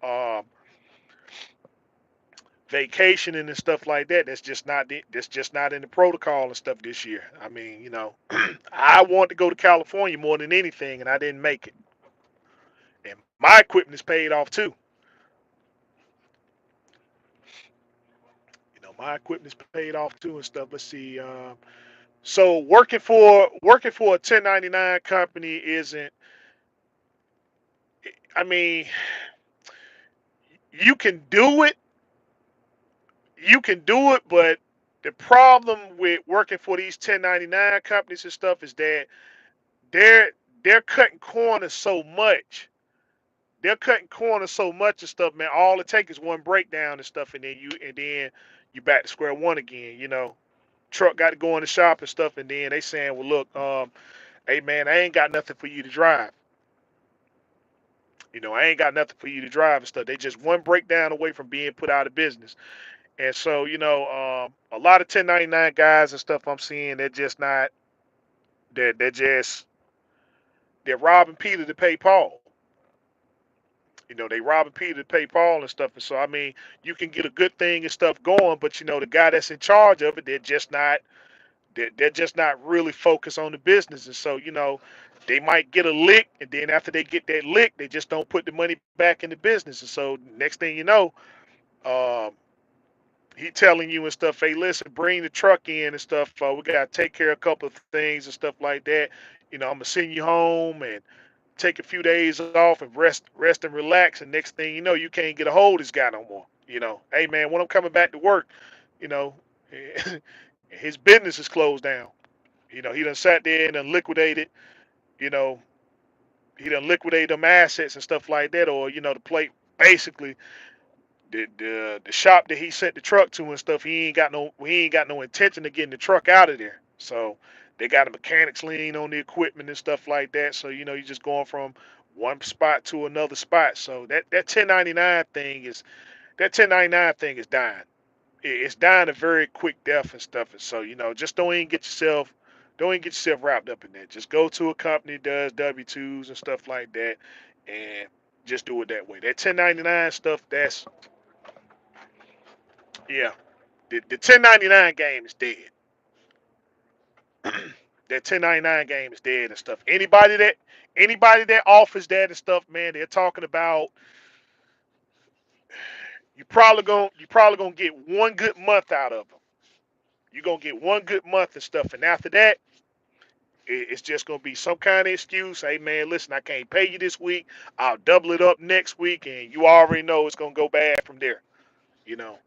um, vacationing and stuff like that. That's just not in the protocol and stuff this year. I mean, I want to go to California more than anything, and I didn't make it. And my equipment is paid off too. My equipment is paid off too and stuff. Let's see. So working for a 1099 company isn't. I mean, you can do it. You can do it, but the problem with working for these 1099 companies and stuff is that they're they're cutting corners so much. They're cutting corners so much and stuff, man. All it takes is one breakdown and stuff, and then you back to square one again. Truck got to go in the shop and stuff, and then they saying, well, look, hey man, I ain't got nothing for you to drive. I ain't got nothing for you to drive and stuff. They just one breakdown away from being put out of business. And so, a lot of 1099 guys and stuff I'm seeing, they're just not, they're just, they're robbing Peter to pay Paul. They robbing Peter to pay Paul and stuff. And so, I mean, you can get a good thing and stuff going, but the guy that's in charge of it, they're just not really focused on the business. And so, they might get a lick, and then after they get that lick, they just don't put the money back in the business. And so, next thing you know, um, he telling you and stuff, hey, listen, bring the truck in and stuff. We gotta take care of a couple of things and stuff like that. I'm gonna send you home and take a few days off and rest and relax. And next thing you know, you can't get a hold of this guy no more. Hey man, when I'm coming back to work, you know, his business is closed down. He done sat there and done liquidated. You know, he done liquidated them assets and stuff like that, or the plate basically the shop that he sent the truck to and stuff, he ain't got no intention of getting the truck out of there. So they got a mechanics lien on the equipment and stuff like that. So you're just going from one spot to another spot. So that 1099 thing is dying. It's dying a very quick death and stuff. And so just don't even get yourself wrapped up in that. Just go to a company that does W-2s and stuff like that, and just do it that way. That 1099 stuff, yeah, the 1099 game is dead. That 1099 game is dead and stuff. Anybody that offers that and stuff, man, they're talking about you probably gonna get one good month out of them. You're gonna get one good month and stuff, and after that, it's just gonna be some kind of excuse. Hey man, listen, I can't pay you this week. I'll double it up next week, and you already know it's gonna go bad from there. You know.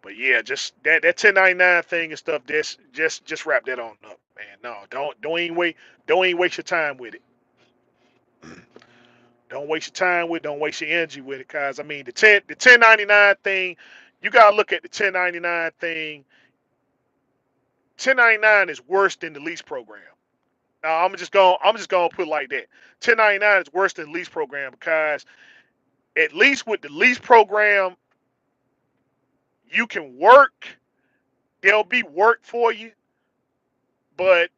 But yeah, just that 1099 thing and stuff. Just wrap that on up, man. No, don't even waste your time with it. Don't waste your time with it. Don't waste your energy with it, cause I mean the 1099 thing, you gotta look at the 1099 thing. 1099 is worse than the lease program. Now I'm just gonna put it like that. 1099 is worse than the lease program because at least with the lease program, you can work. There'll be work for you, but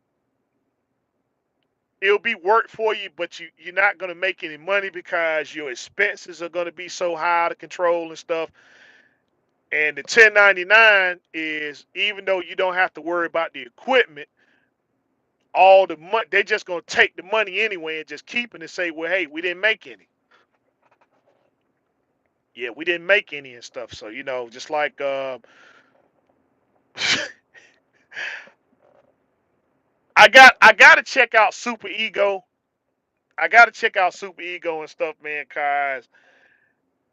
it'll be work for you, but you're not gonna make any money because your expenses are gonna be so high to control and stuff. And the 1099 is, even though you don't have to worry about the equipment, all the money they just gonna take the money anyway and just keep it and say, well, hey, we didn't make any. Yeah, we didn't make any and stuff. So just like I gotta check out Super Ego. I gotta check out Super Ego and stuff, man, cause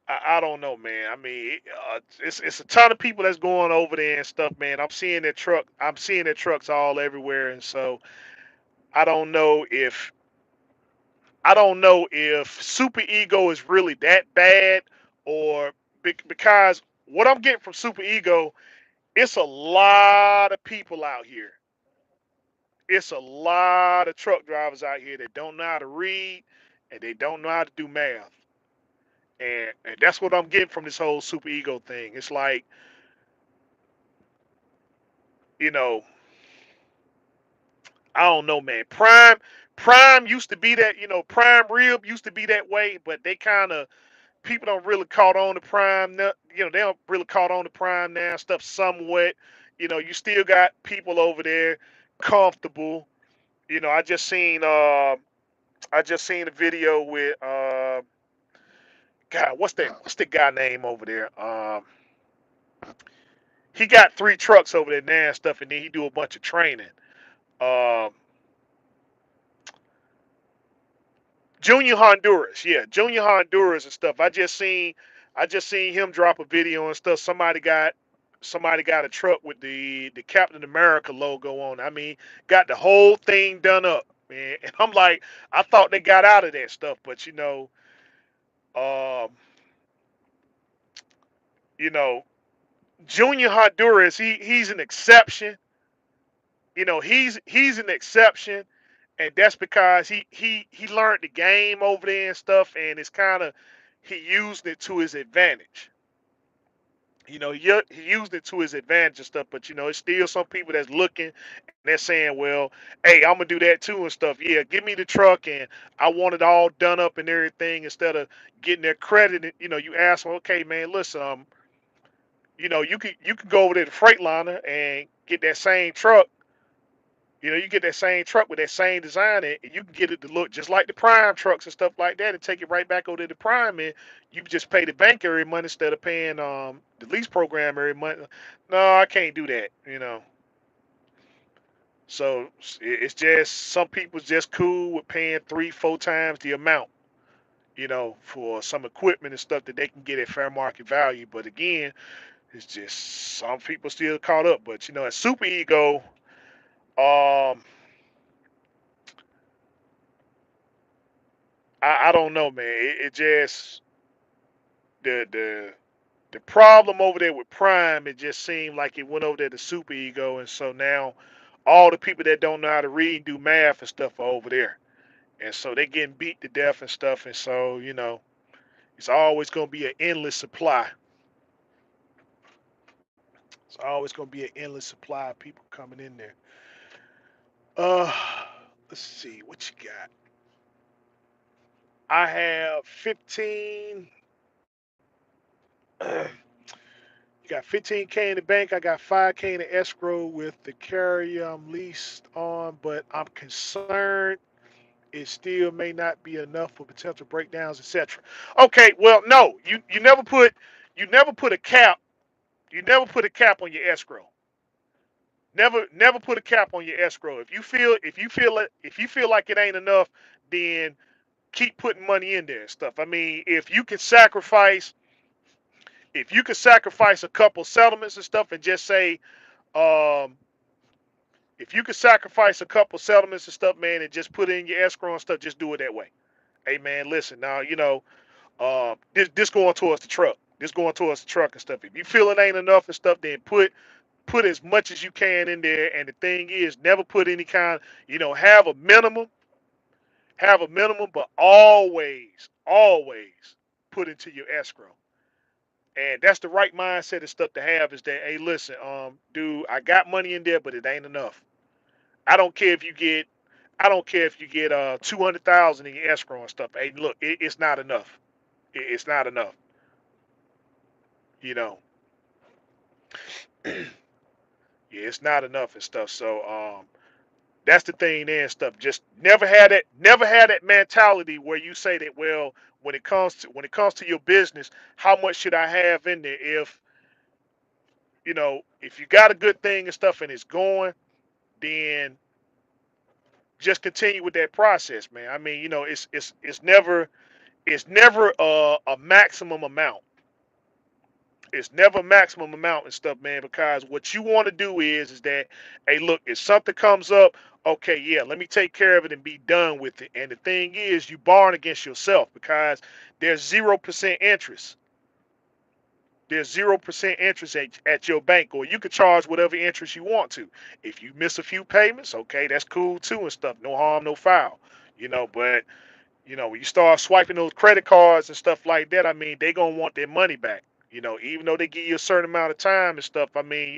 I don't know, man. I mean, it's a ton of people that's going over there and stuff, man. I'm seeing their truck. I'm seeing their trucks all everywhere, and so I don't know if I don't know if Super Ego is really that bad, or because what I'm getting from Super Ego, it's a lot of people out here. It's a lot of truck drivers out here that don't know how to read and they don't know how to do math. And that's what I'm getting from this whole Super Ego thing. It's like, you know, I don't know, man. Prime used to be that, Prime Rib used to be that way, but they kind of people don't really caught on to Prime. They don't really caught on to Prime now. Stuff somewhat. You still got people over there comfortable. I just seen a video with God. What's the guy name over there? He got 3 trucks over there now and stuff, and then he do a bunch of training. Um, Junior Honduras, yeah, Junior Honduras and stuff. I just seen him drop a video and stuff. Somebody got a truck with the Captain America logo on. I mean, got the whole thing done up, man. And I'm like, I thought they got out of that stuff, but um, you know, Junior Honduras, he's an exception. He's an exception, and that's because he learned the game over there and stuff, and it's kind of he used it to his advantage. He used it to his advantage and stuff, but it's still some people that's looking and they're saying, well, hey, I'm gonna do that too and stuff. Yeah, give me the truck and I want it all done up and everything instead of getting their credit. You ask them, okay, man, listen, you can go over to the Freightliner and get that same truck. You get that same truck with that same design, and you can get it to look just like the Prime trucks and stuff like that, and take it right back over to the Prime, and you just pay the bank every month instead of paying the lease program every month. No, I can't do that. So it's just some people's just cool with paying 3, 4 times the amount, for some equipment and stuff that they can get at fair market value. But again, it's just some people still caught up. But at Super Ego, um, I don't know, man. It just the the problem over there with Prime, it just seemed like it went over there to Super Ego, and so now all the people that don't know how to read and do math and stuff are over there, and so they getting beat to death and stuff, and so it's always gonna be an endless supply. It's always gonna be an endless supply of people coming in there. Uh, let's see what you got. I have 15. You got 15K in the bank. I got 5K in the escrow with the carrier I'm leased on, but I'm concerned it still may not be enough for potential breakdowns, etc. Okay, well, no, you never put a cap. You never put a cap on your escrow. Never put a cap on your escrow. If you feel like it ain't enough, then keep putting money in there and stuff. I mean, if you could sacrifice a couple settlements and stuff and just say, um, if you could sacrifice a couple settlements and stuff, man, and just put in your escrow and stuff, just do it that way. Hey, man, listen, now, this going towards the truck. This going towards the truck and stuff. If you feel it ain't enough and stuff, then put as much as you can in there. And the thing is, never put any kind, have a minimum, but always put into your escrow. And that's the right mindset and stuff to have is that, hey, listen, dude, I got money in there, but it ain't enough. I don't care if you get I don't care if you get 200,000 in your escrow and stuff. Hey, look, it's not enough. It's not enough. You know, yeah, it's not enough and stuff. So that's the thing there and stuff. Just never had that mentality where you say that, well, when it comes to your business, how much should I have in there? If if you got a good thing and stuff and it's going, then just continue with that process, man. I mean, it's never a maximum amount. It's never maximum amount and stuff, man, because what you want to do is that, hey, look, if something comes up, okay, yeah, let me take care of it and be done with it. And the thing is, you borrowing against yourself because there's 0% interest. There's 0% interest at your bank, or you could charge whatever interest you want to. If you miss a few payments, okay, that's cool too and stuff. No harm, no foul. But when you start swiping those credit cards and stuff like that, I mean, they gonna want their money back. Even though they give you a certain amount of time and stuff, I mean,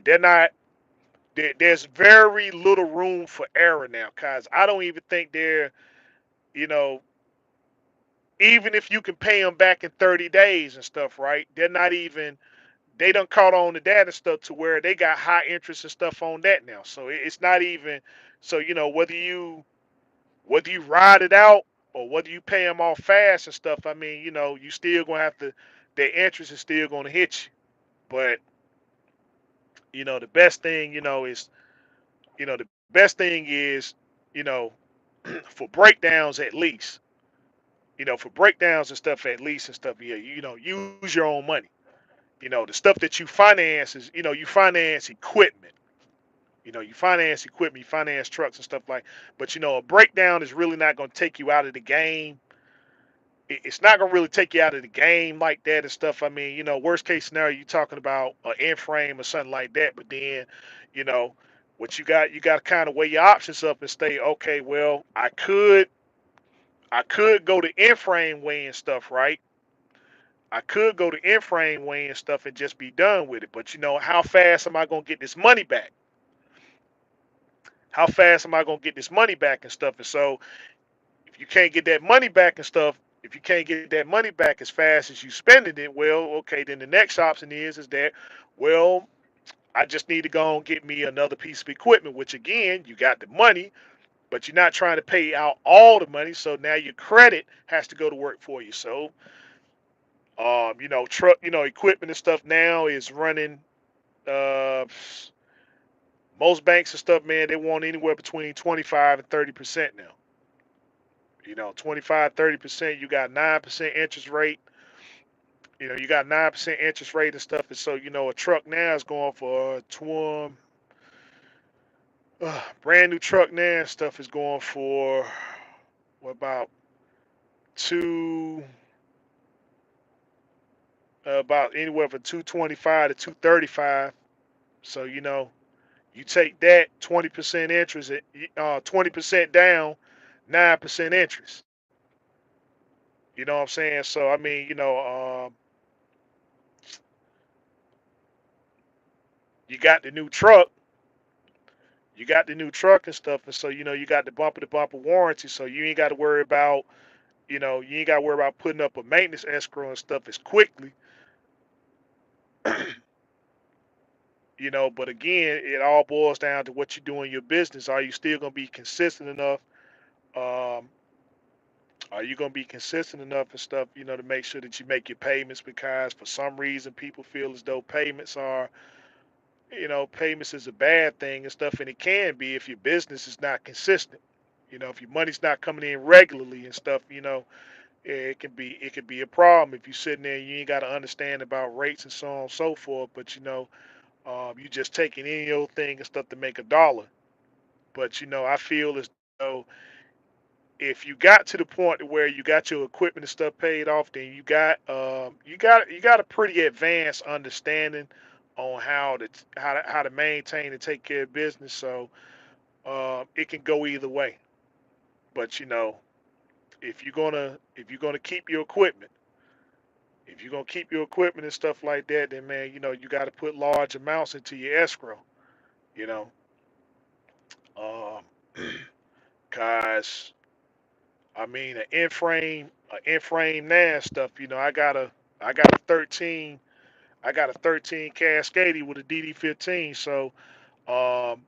they're not. There's very little room for error now, cause I don't even think you know, even if you can pay them back in 30 days and stuff, right? They're not even. They done caught on to that and stuff to where they got high interest and stuff on that now. So it's not even. So whether you ride it out or whether you pay them off fast and stuff, I mean, you still gonna have to. Their interest is still gonna hit you. But the best thing, the best thing is, you know, for breakdowns at least, for breakdowns and stuff at least and stuff, yeah, use your own money. The stuff that you finance is, you finance equipment. You finance equipment, you finance trucks and stuff like. But a breakdown is really not gonna take you out of the game. It's not gonna really take you out of the game like that and stuff. I mean, worst case scenario, you're talking about an in frame or something like that. But then, you know, what you got to kind of weigh your options up and say, okay, well, I could go the in frame way and stuff, right? I could go the in frame way and stuff and just be done with it. But how fast am I gonna get this money back? How fast am I gonna get this money back and stuff? And so, if you can't get that money back and stuff, if you can't get that money back as fast as you spending it, well, okay, then the next option is that, well, I just need to go and get me another piece of equipment, which again, you got the money, but you're not trying to pay out all the money, so now your credit has to go to work for you. So, truck, equipment and stuff now is running. Uh, Most banks and stuff, man, they want anywhere between 25 and 30% now. 25, 30%. You got 9% interest rate. You got 9% interest rate and stuff. And so, a truck now is going for brand new truck now and stuff is going for what about two, about anywhere from 225 to 235. So, you take that 20% interest, 20% down, 9% interest. You know what I'm saying? So, I mean, you got the new truck you got the new truck and stuff, and so you got the bumper to bumper warranty, so you ain't got to worry about you ain't got to worry about putting up a maintenance escrow and stuff as quickly. But again, it all boils down to what you do in your business. Are you still gonna be consistent enough? Um, are you gonna be consistent enough and stuff, to make sure that you make your payments? Because for some reason, people feel as though payments is a bad thing and stuff, and it can be if your business is not consistent. If your money's not coming in regularly and stuff, it can be a problem if you're sitting there and you ain't got to understand about rates and so on and so forth. But you just taking any old thing and stuff to make a dollar. But I feel as though if you got to the point where you got your equipment and stuff paid off, then you got a pretty advanced understanding on how to maintain and take care of business. So it can go either way. But if you're gonna keep your equipment, if you're gonna keep your equipment and stuff like that, then man, you got to put large amounts into your escrow. You know, um, cause I mean an in frame NAS stuff. You know, I got a 13, I got a 13 Cascadia with a DD15. So um,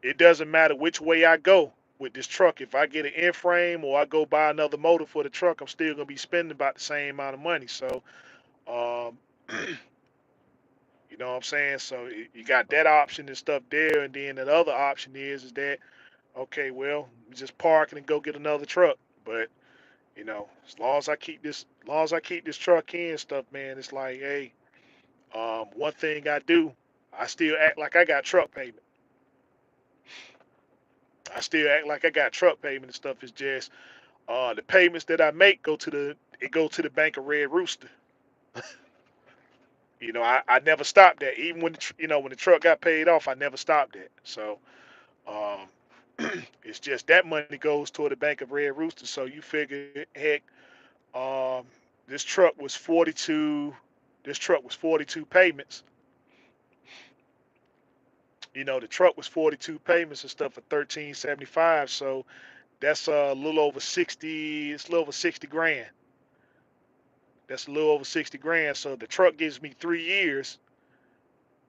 it doesn't matter which way I go with this truck. If I get an in frame or I go buy another motor for the truck, I'm still gonna be spending about the same amount of money. So um, you know what I'm saying? So you got that option and stuff there, and then the other option is that okay, well, just park and go get another truck. But you know, as long as I keep this truck in and stuff, man, it's like, hey, one thing I do, I still act like I got truck payment. I still act like I got truck payment and stuff. Is just the payments that I make go to the Bank of Red Rooster. You know, I never stopped that. Even when you know when the truck got paid off, I never stopped that. So um, it's just that money goes toward the Bank of Red Rooster. So you figure, heck, um, this truck was 42. This truck was 42 payments. You know, the truck was 42 payments and stuff for 1375. So that's a little over 60. It's a little over 60 grand. That's a little over 60 grand. So the truck gives me 3 years.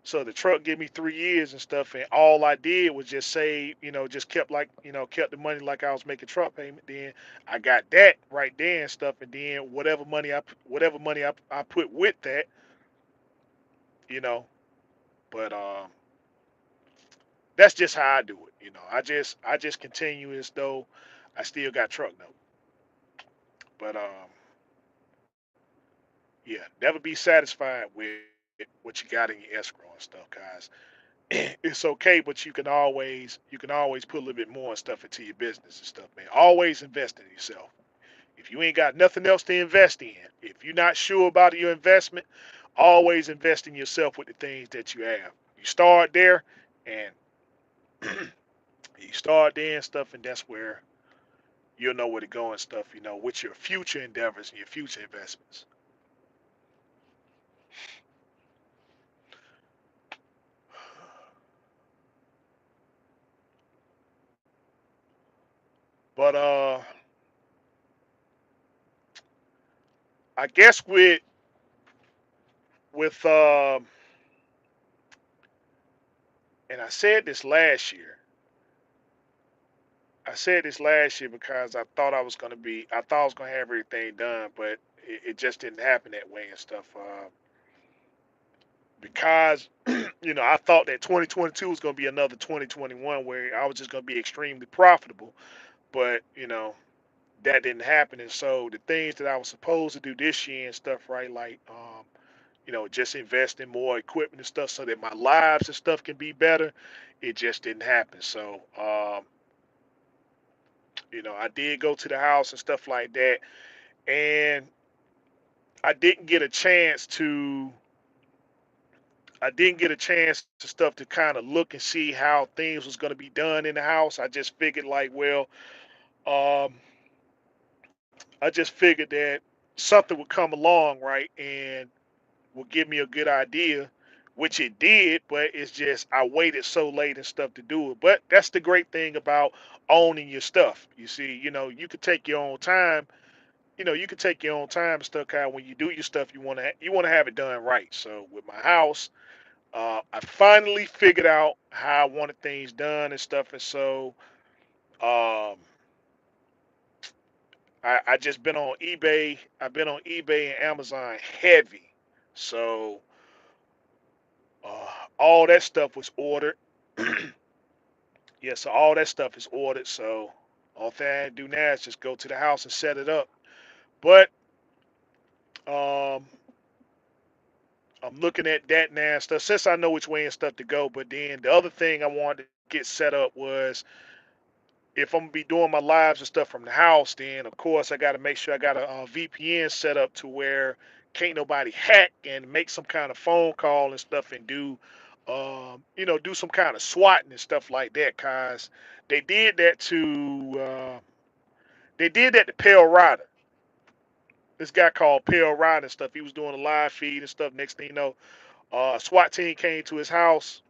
So the truck gave me 3 years and stuff, and all I did was just save, you know, just kept like, you know, kept the money like I was making truck payment. Then I got that right there and stuff, and then whatever money I put with that, you know. But that's just how I do it, you know. I just continue as though I still got truck note. But yeah, never be satisfied with what you got in your escrow and stuff, guys. It's okay, but you can always put a little bit more stuff into your business and stuff, man. Always invest in yourself. If you ain't got nothing else to invest in, if you're not sure about your investment, always invest in yourself with the things that you have. You start there, and you start there and stuff, and that's where you'll know where to go and stuff. You know, with your future endeavors and your future investments. But I guess with and I said this last year. I said this last year because I thought I was gonna have everything done, but it just didn't happen that way and stuff. Because you know, I thought that 2022 was gonna be another 2021 where I was just gonna be extremely profitable, but you know, that didn't happen. And so the things that I was supposed to do this year and stuff, right, like you know, just invest in more equipment and stuff so that my lives and stuff can be better. It just didn't happen. So you know, I did go to the house and stuff like that, and I didn't get a chance to I didn't get a chance to stuff to kind of look and see how things was going to be done in the house. I just figured like, well, um, I just figured that something would come along, right, and would give me a good idea, which it did. But it's just I waited so late and stuff to do it. But that's the great thing about owning your stuff. You see, you know, you could take your own time. You know, you can take your own time and stuff. Kind of when you do your stuff, you want to have it done right. So with my house, I finally figured out how I wanted things done and stuff, and so um, I just been on eBay. I've been on eBay and Amazon heavy, so all that stuff was ordered. Yeah, so all that stuff is ordered. So all thing I do now is just go to the house and set it up. But um, I'm looking at that now and stuff since I know which way and stuff to go. But then the other thing I wanted to get set up was if I'm gonna be doing my lives and stuff from the house, then of course I got to make sure I got a, VPN set up to where can't nobody hack and make some kind of phone call and stuff and do, you know, do some kind of swatting and stuff like that. Cause they did that to, they did that to Pale Rider. This guy called Pale Rider and stuff. He was doing a live feed and stuff. Next thing you know, SWAT team came to his house.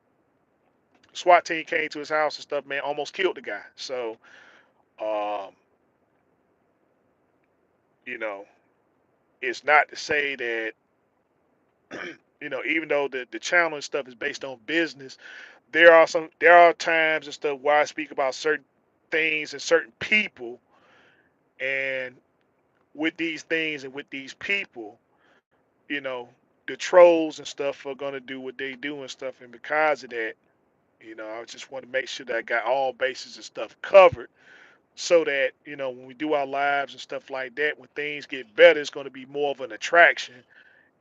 SWAT team came to his house and stuff, man, almost killed the guy. So, um, you know, it's not to say that, even though the channel and stuff is based on business, there are times and stuff where I speak about certain things and certain people, and with these things and with these people, you know, the trolls and stuff are gonna do what they do and stuff, and because of that, I just want to make sure that I got all bases and stuff covered, so that when we do our lives and stuff like that, when things get better, it's going to be more of an attraction,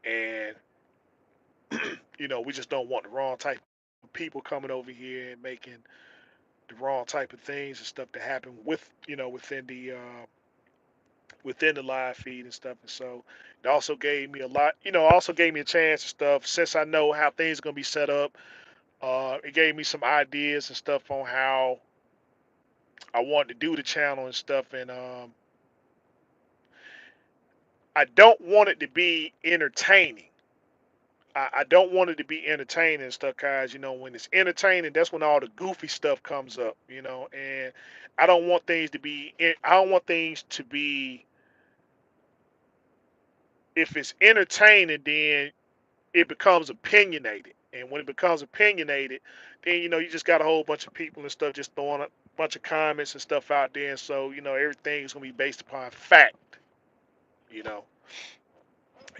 and we just don't want the wrong type of people coming over here and making the wrong type of things and stuff to happen within the live feed and stuff. And so it also gave me a lot, also gave me a chance and stuff, since I know how things are going to be set up. It gave me some ideas and stuff on how I wanted to do the channel and stuff. And I don't want it to be entertaining. I don't want it to be entertaining and stuff, guys. When it's entertaining, that's when all the goofy stuff comes up. And I don't want things to be. I don't want things to be. If it's entertaining, then it becomes opinionated. And when it becomes opinionated, then you just got a whole bunch of people and stuff just throwing a bunch of comments and stuff out there. And so everything's gonna be based upon fact. You know,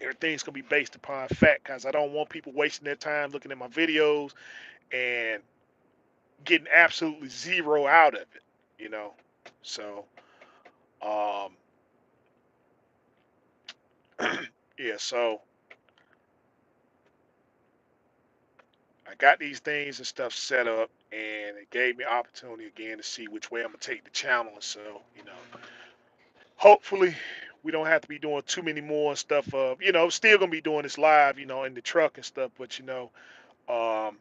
everything's gonna be based upon fact, because I don't want people wasting their time looking at my videos and getting absolutely zero out of it. You know, so um, yeah. So I got these things and stuff set up, and it gave me opportunity again to see which way I'm gonna take the channel. And so hopefully we don't have to be doing too many more stuff. Of still gonna be doing this live, in the truck and stuff. But um,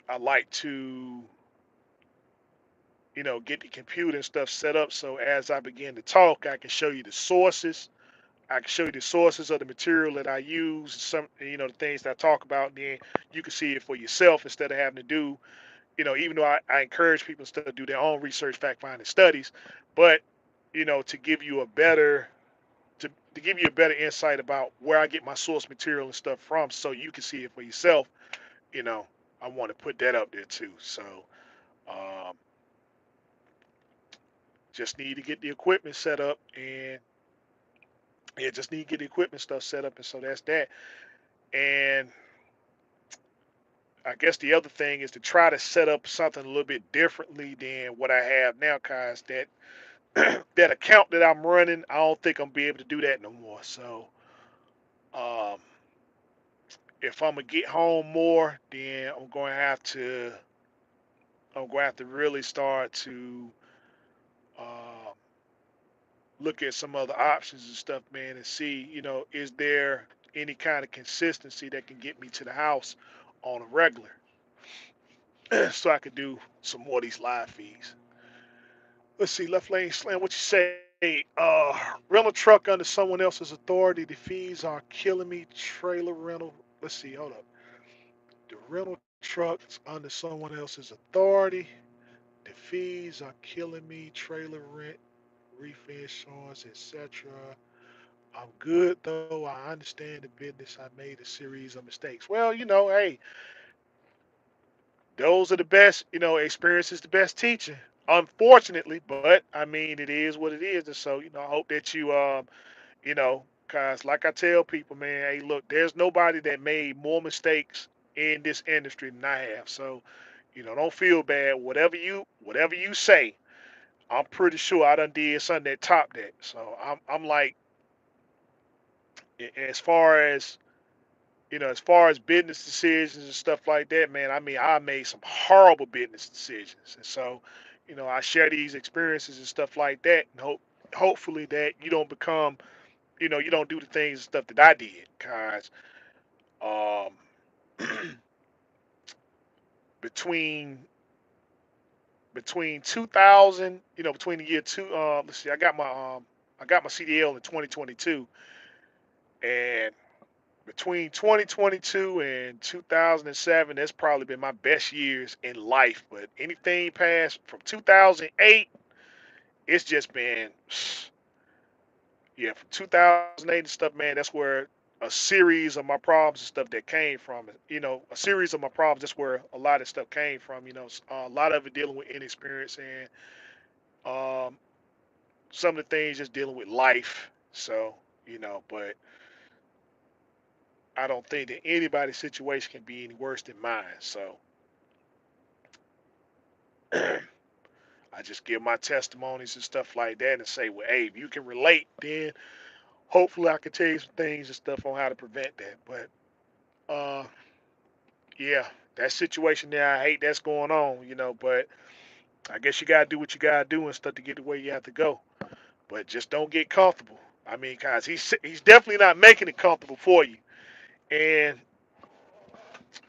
I like to get the computer and stuff set up, so as I begin to talk, I can show you the sources. I can show you the sources of the material that I use, some the things that I talk about, and then you can see it for yourself instead of having to do, even though I encourage people to do their own research, fact finding studies, but to give you a better to give you a better insight about where I get my source material and stuff from, so you can see it for yourself. You know, I want to put that up there too. So um, just need to get the equipment set up, and yeah, just need to get the equipment stuff set up, and so that's that. And I guess the other thing is to try to set up something a little bit differently than what I have now, cause that that account that I'm running, I don't think I'm be able to do that no more. So um, if I'm gonna get home more, then I'm going to have to really start to uh, look at some other options and stuff, man, and see, is there any kind of consistency that can get me to the house on a regular, so I could do some more of these live feeds. Let's see, left lane slam. What you say? Rental truck under someone else's authority. The fees are killing me. Trailer rental. Let's see. Hold up. The rental trucks under someone else's authority. The fees are killing me. Trailer rent, reef insurance, etc. I'm good though. I understand the business. I made a series of mistakes. Well, hey, those are the best. Experience is the best teacher. Unfortunately, but I mean, it is what it is. And so, I hope that cause like I tell people, man, hey, look, there's nobody that made more mistakes in this industry than I have. So, don't feel bad. Whatever you say, I'm pretty sure I done did something that topped that. So I'm like, as far as as far as business decisions and stuff like that, man, I mean, I made some horrible business decisions. And so, I share these experiences and stuff like that, and hopefully that you don't become, you don't do the things and stuff that I did. Cause um, between between 2000, between the year two, let's see, I got my CDL in 2022, and between 2022 and 2007, that's probably been my best years in life. But anything past from 2008, it's just been, yeah, from 2008 and stuff, man. That's where a series of my problems and stuff that came from. A series of my problems. That's where a lot of stuff came from. A lot of it dealing with inexperience and um, some of the things just dealing with life. So, but I don't think that anybody's situation can be any worse than mine. So I just give my testimonies and stuff like that and say, well, hey, if you can relate, then hopefully I can tell you some things and stuff on how to prevent that. But uh, yeah, that situation there, I hate that's going on, but I guess you gotta do what you gotta do and stuff to get to where you have to go. But just don't get comfortable. I mean, guys, he's definitely not making it comfortable for you, and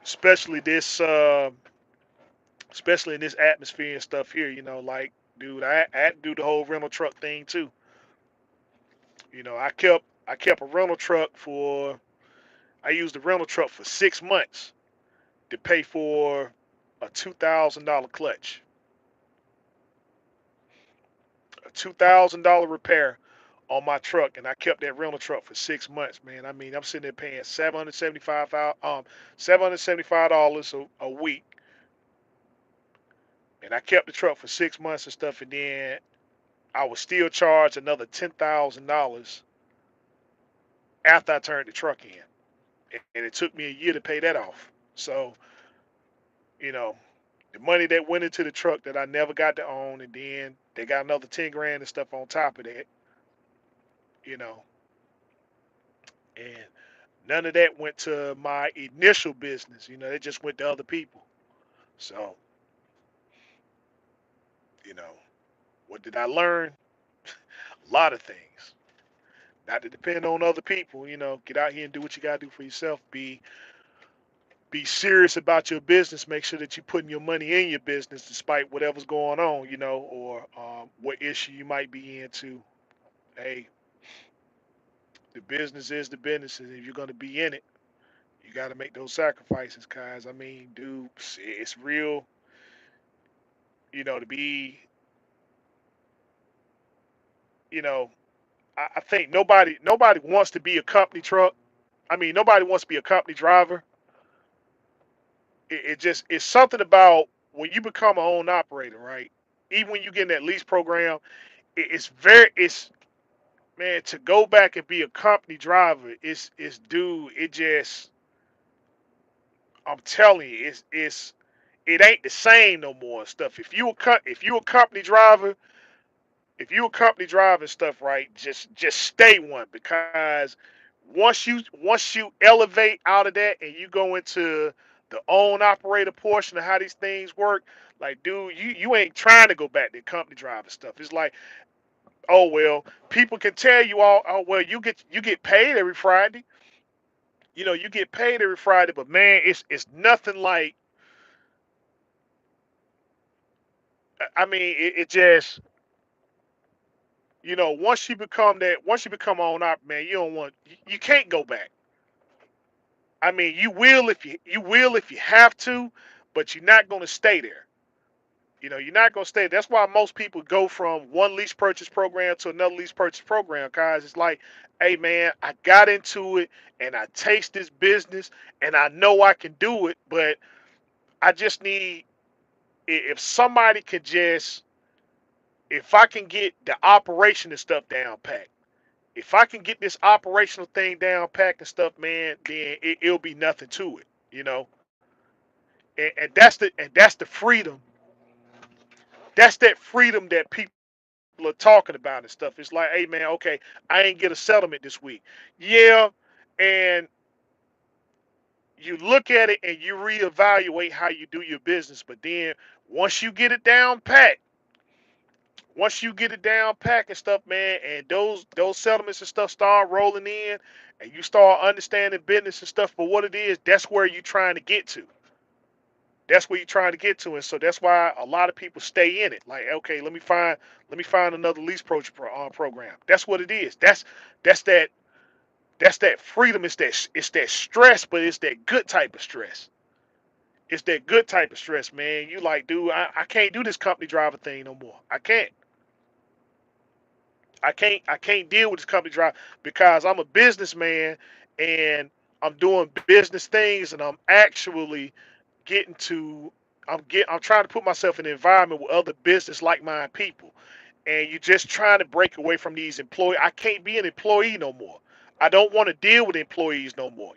especially this, especially in this atmosphere and stuff here. Like, dude, I had to do the whole rental truck thing too. I kept a rental truck for. I used the rental truck for 6 months to pay for a $2,000 clutch, a $2,000 repair on my truck, and I kept that rental truck for 6 months, man. I mean, I'm sitting there paying $775 a week, and I kept the truck for 6 months and stuff, and then I was still charged another $10,000 after I turned the truck in, and it took me a year to pay that off. So, you know, the money that went into the truck that I never got to own, and then they got another 10 grand and stuff on top of that, you know, and none of that went to my initial business. It just went to other people. So, you know, what did I learn? A lot of things. Not to depend on other people. Get out here and do what you gotta do for yourself. Be serious about your business. Make sure that you're putting your money in your business, despite whatever's going on. Or what issue you might be into. Hey, the business is the business, and if you're gonna be in it, you got to make those sacrifices, guys. I mean, dude, it's real. To be, you know, I think nobody wants to be a company truck. I mean, nobody wants to be a company driver. It just it's something about when you become a own operator, right? Even when you get in that lease program, it's man, to go back and be a company driver. It's dude. It just I'm telling you, it ain't the same no more and stuff. If you a company driver, if you a company driving stuff, right, just stay one, because once you elevate out of that and you go into the own operator portion of how these things work, like, dude, you ain't trying to go back to company driving stuff. It's like, oh well, people can tell you all, oh well, you get paid every Friday. You get paid every Friday, but man, it's nothing like. I mean, it just, once you become on op, man, you can't go back. I mean, you will if you have to, but you're not going to stay there. You're not going to stay. That's why most people go from one lease purchase program to another lease purchase program, guys. It's like, hey man, I got into it and I taste this business and I know I can do it, but I just need, if somebody could just, if I can get the operation and stuff down pat, if I can get this operational thing down packed and stuff, man, then it'll be nothing to it, and that's the freedom. That's that freedom that people are talking about and stuff. It's like, hey man, okay, I ain't get a settlement this week. Yeah, and you look at it and you reevaluate how you do your business. But then once you get it down packed, once you get it down packed and stuff, man, and those settlements and stuff start rolling in, and you start understanding business and stuff for what it is, that's where you're trying to get to. That's where you're trying to get to, and so that's why a lot of people stay in it. Like, okay, let me find another lease program. That's what it is. That's that. That's that freedom. It's that stress, but it's that good type of stress. It's that good type of stress, man. You like, dude, I can't do this company driver thing no more. I can't. I can't deal with this company driver because I'm a businessman and I'm doing business things and I'm actually getting to I'm trying to put myself in an environment with other business like minded people. And you're just trying to break away from these employees. I can't be an employee no more. I don't want to deal with employees no more.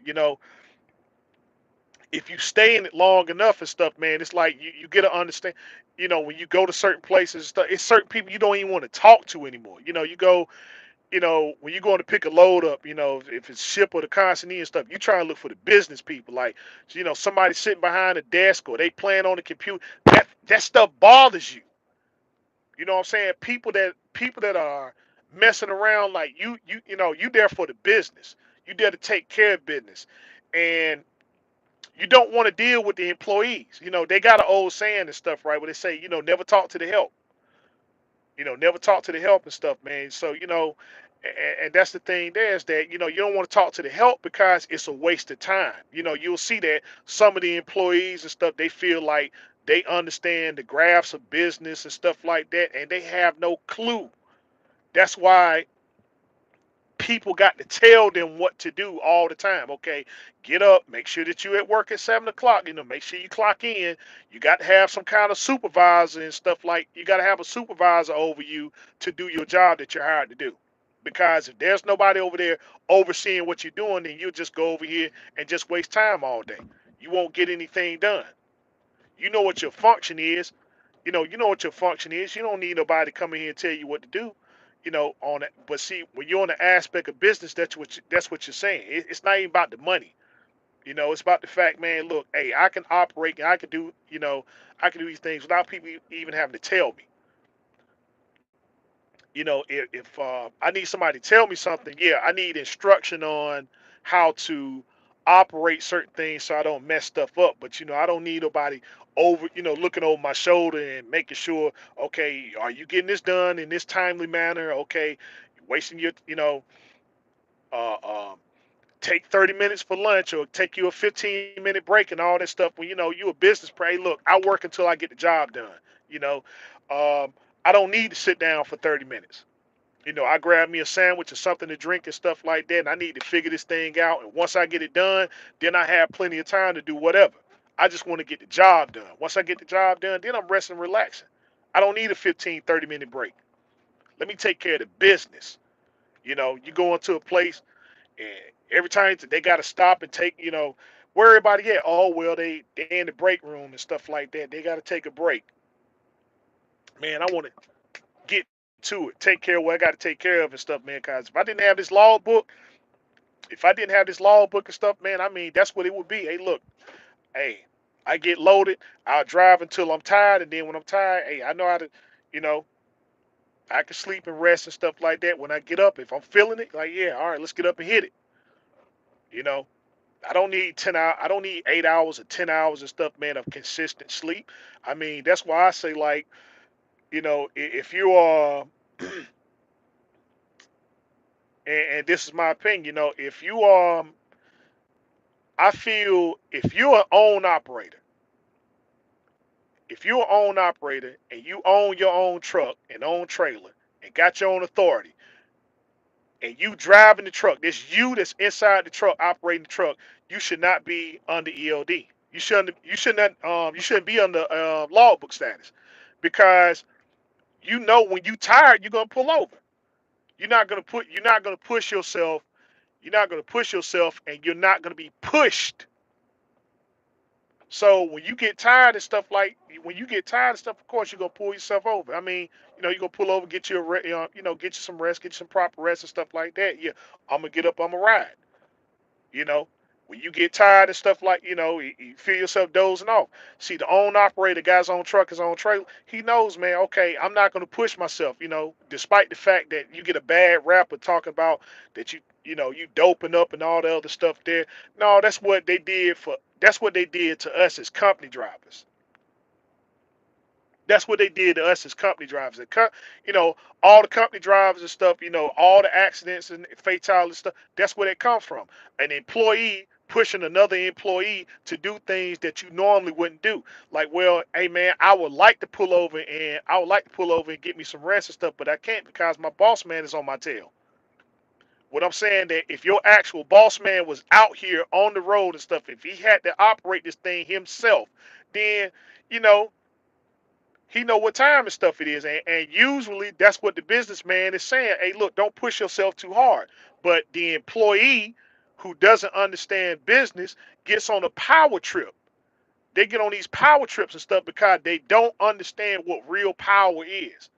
If you stay in it long enough and stuff, man, it's like you get to understand. When you go to certain places and stuff, it's certain people you don't even want to talk to anymore. You go, when you're going to pick a load up, if it's ship or the consignee and stuff, you try and look for the business people, like, somebody sitting behind a desk or they playing on the computer. That stuff bothers you. You know what I'm saying? People that are messing around, like you there for the business. You there to take care of business, and you don't want to deal with the employees. They got an old saying and stuff, right? Where they say, never talk to the help. Never talk to the help and stuff, man. So, and that's the thing there is that, you don't want to talk to the help because it's a waste of time. You'll see that some of the employees and stuff, they feel like they understand the graphs of business and stuff like that, and they have no clue. That's why people got to tell them what to do all the time. Okay, get up, make sure that you at work at 7 o'clock. Make sure you clock in. You got to have some kind of supervisor and stuff, like you got to have a supervisor over you to do your job that you're hired to do. Because if there's nobody over there overseeing what you're doing, then you'll just go over here and just waste time all day. You won't get anything done. You know what your function is. You know what your function is. You don't need nobody to come in here and tell you what to do. On it. But see, when you're on the aspect of business, that's what you're saying. It's not even about the money. It's about the fact, man. Look, hey, I can operate and I can do these things without people even having to tell me. If I need somebody to tell me something, yeah, I need instruction on how to operate certain things so I don't mess stuff up. But I don't need nobody looking over my shoulder and making sure, okay, are you getting this done in this timely manner? Okay, wasting your, uh, um, take 30 minutes for lunch or take you a 15-minute break and all that stuff. When you a business play, look, I work until I get the job done. You know, I don't need to sit down for 30 minutes. I grab me a sandwich or something to drink and stuff like that, and I need to figure this thing out. And once I get it done, then I have plenty of time to do whatever. I just want to get the job done. Once I get the job done, then I'm resting and relaxing. I don't need a 15, 30-minute break. Let me take care of the business. You go into a place and every time they got to stop and take, where everybody at? Oh, well, they in the break room and stuff like that. They got to take a break. Man, I want to get to it, take care of what I got to take care of and stuff, man. Because if I didn't have this logbook and stuff, man, I mean, that's what it would be. Hey, look, hey, I get loaded, I'll drive until I'm tired, and then when I'm tired, hey, I know how to, you know, I can sleep and rest and stuff like that. When I get up, if I'm feeling it, like, yeah, all right, let's get up and hit it. You know, I don't need 10 hours, I don't need 8 hours or 10 hours and stuff, man, of consistent sleep. I mean, that's why I say, like, if you are, and this is my opinion, if you are, I feel if you're an own operator, if you're an own operator and you own your own truck and own trailer and got your own authority and you driving the truck, this you that's inside the truck operating the truck, you should not be under ELD. You shouldn't be under logbook status because when you tired, you're gonna pull over. You're not gonna push yourself and you're not gonna be pushed. So when you get tired of stuff, of course you're gonna pull yourself over. I mean, you're gonna pull over, get you a, get you some rest, get you some proper rest and stuff like that. Yeah, I'm gonna get up, I'm gonna ride. You know, when you get tired and stuff like, you feel yourself dozing off. See, the own operator, guy's own truck, his own trailer, he knows, man. Okay, I'm not gonna push myself. Despite the fact that you get a bad rap of talking about that you doping up and all the other stuff there. No, that's what they did to us as company drivers. That's what they did to us as company drivers. You know, all the company drivers and stuff, you know, all the accidents and fatalities stuff, that's where they come from. An employee pushing another employee to do things that you normally wouldn't do. Like, well, hey man, I would like to pull over and get me some rest and stuff, but I can't because my boss man is on my tail. What I'm saying that if your actual boss man was out here on the road and stuff, if he had to operate this thing himself, then you know he know what time and stuff it is, and usually that's what the businessman is saying. Hey, look, don't push yourself too hard. But the employee who doesn't understand business gets on a power trip. They get on these power trips and stuff because they don't understand what real power is.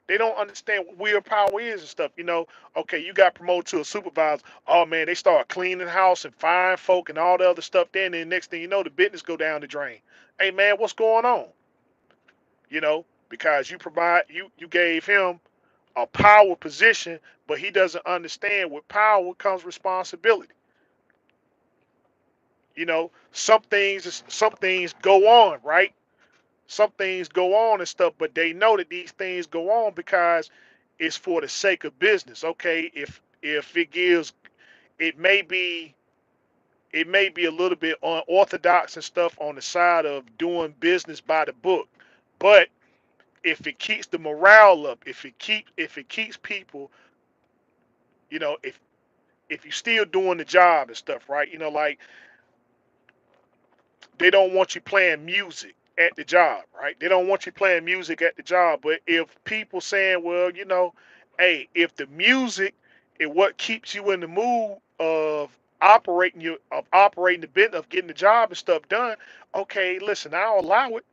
They don't understand what real power is and stuff. You know, okay, you got promoted to a supervisor. Oh man, they start cleaning the house and firing folk and all the other stuff. Then the next thing you know, the business go down the drain. Hey man, what's going on? You know, because you gave him a power position, but he doesn't understand with power comes responsibility. You know, some things go on, right? Some things go on and stuff, but they know that these things go on because it's for the sake of business. Okay, if it gives, it may be it may be a little bit unorthodox and stuff on the side of doing business by the book, but if it keeps the morale up, if it keeps people, you know, if you're still doing the job and stuff, right? You know, like they don't want you playing music at the job, right? They don't want you playing music at the job. But if people saying, well, you know, hey, if the music is what keeps you in the mood of operating the bit of getting the job and stuff done, okay, listen, I'll allow it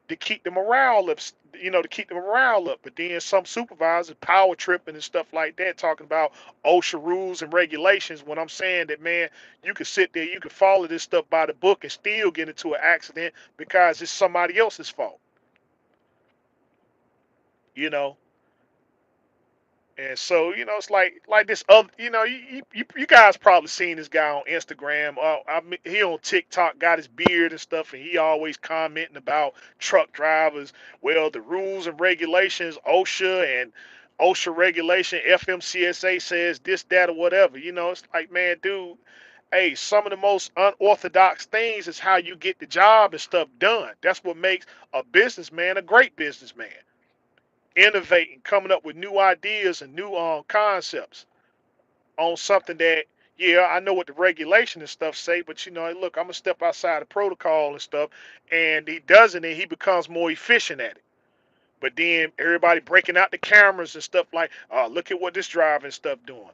to keep the morale up, you know, to keep the morale up. But then some supervisors power tripping and stuff like that, talking about OSHA rules and regulations. When I'm saying that, man, you can sit there, you can follow this stuff by the book and still get into an accident because it's somebody else's fault, you know. And so, you know, it's like this other, you know, you guys probably seen this guy on Instagram. I mean, he on TikTok, got his beard and stuff, and he always commenting about truck drivers. Well, the rules and regulations, OSHA regulation, FMCSA says this, that, or whatever. You know, it's like, man, dude, hey, some of the most unorthodox things is how you get the job and stuff done. That's what makes a businessman a great businessman, innovating, coming up with new ideas and new concepts on something that, yeah, I know what the regulation and stuff say, but you know, hey, look, I'm gonna step outside the protocol and stuff, and he does it, and he becomes more efficient at it. But then everybody breaking out the cameras and stuff like, oh, look at what this driving stuff doing.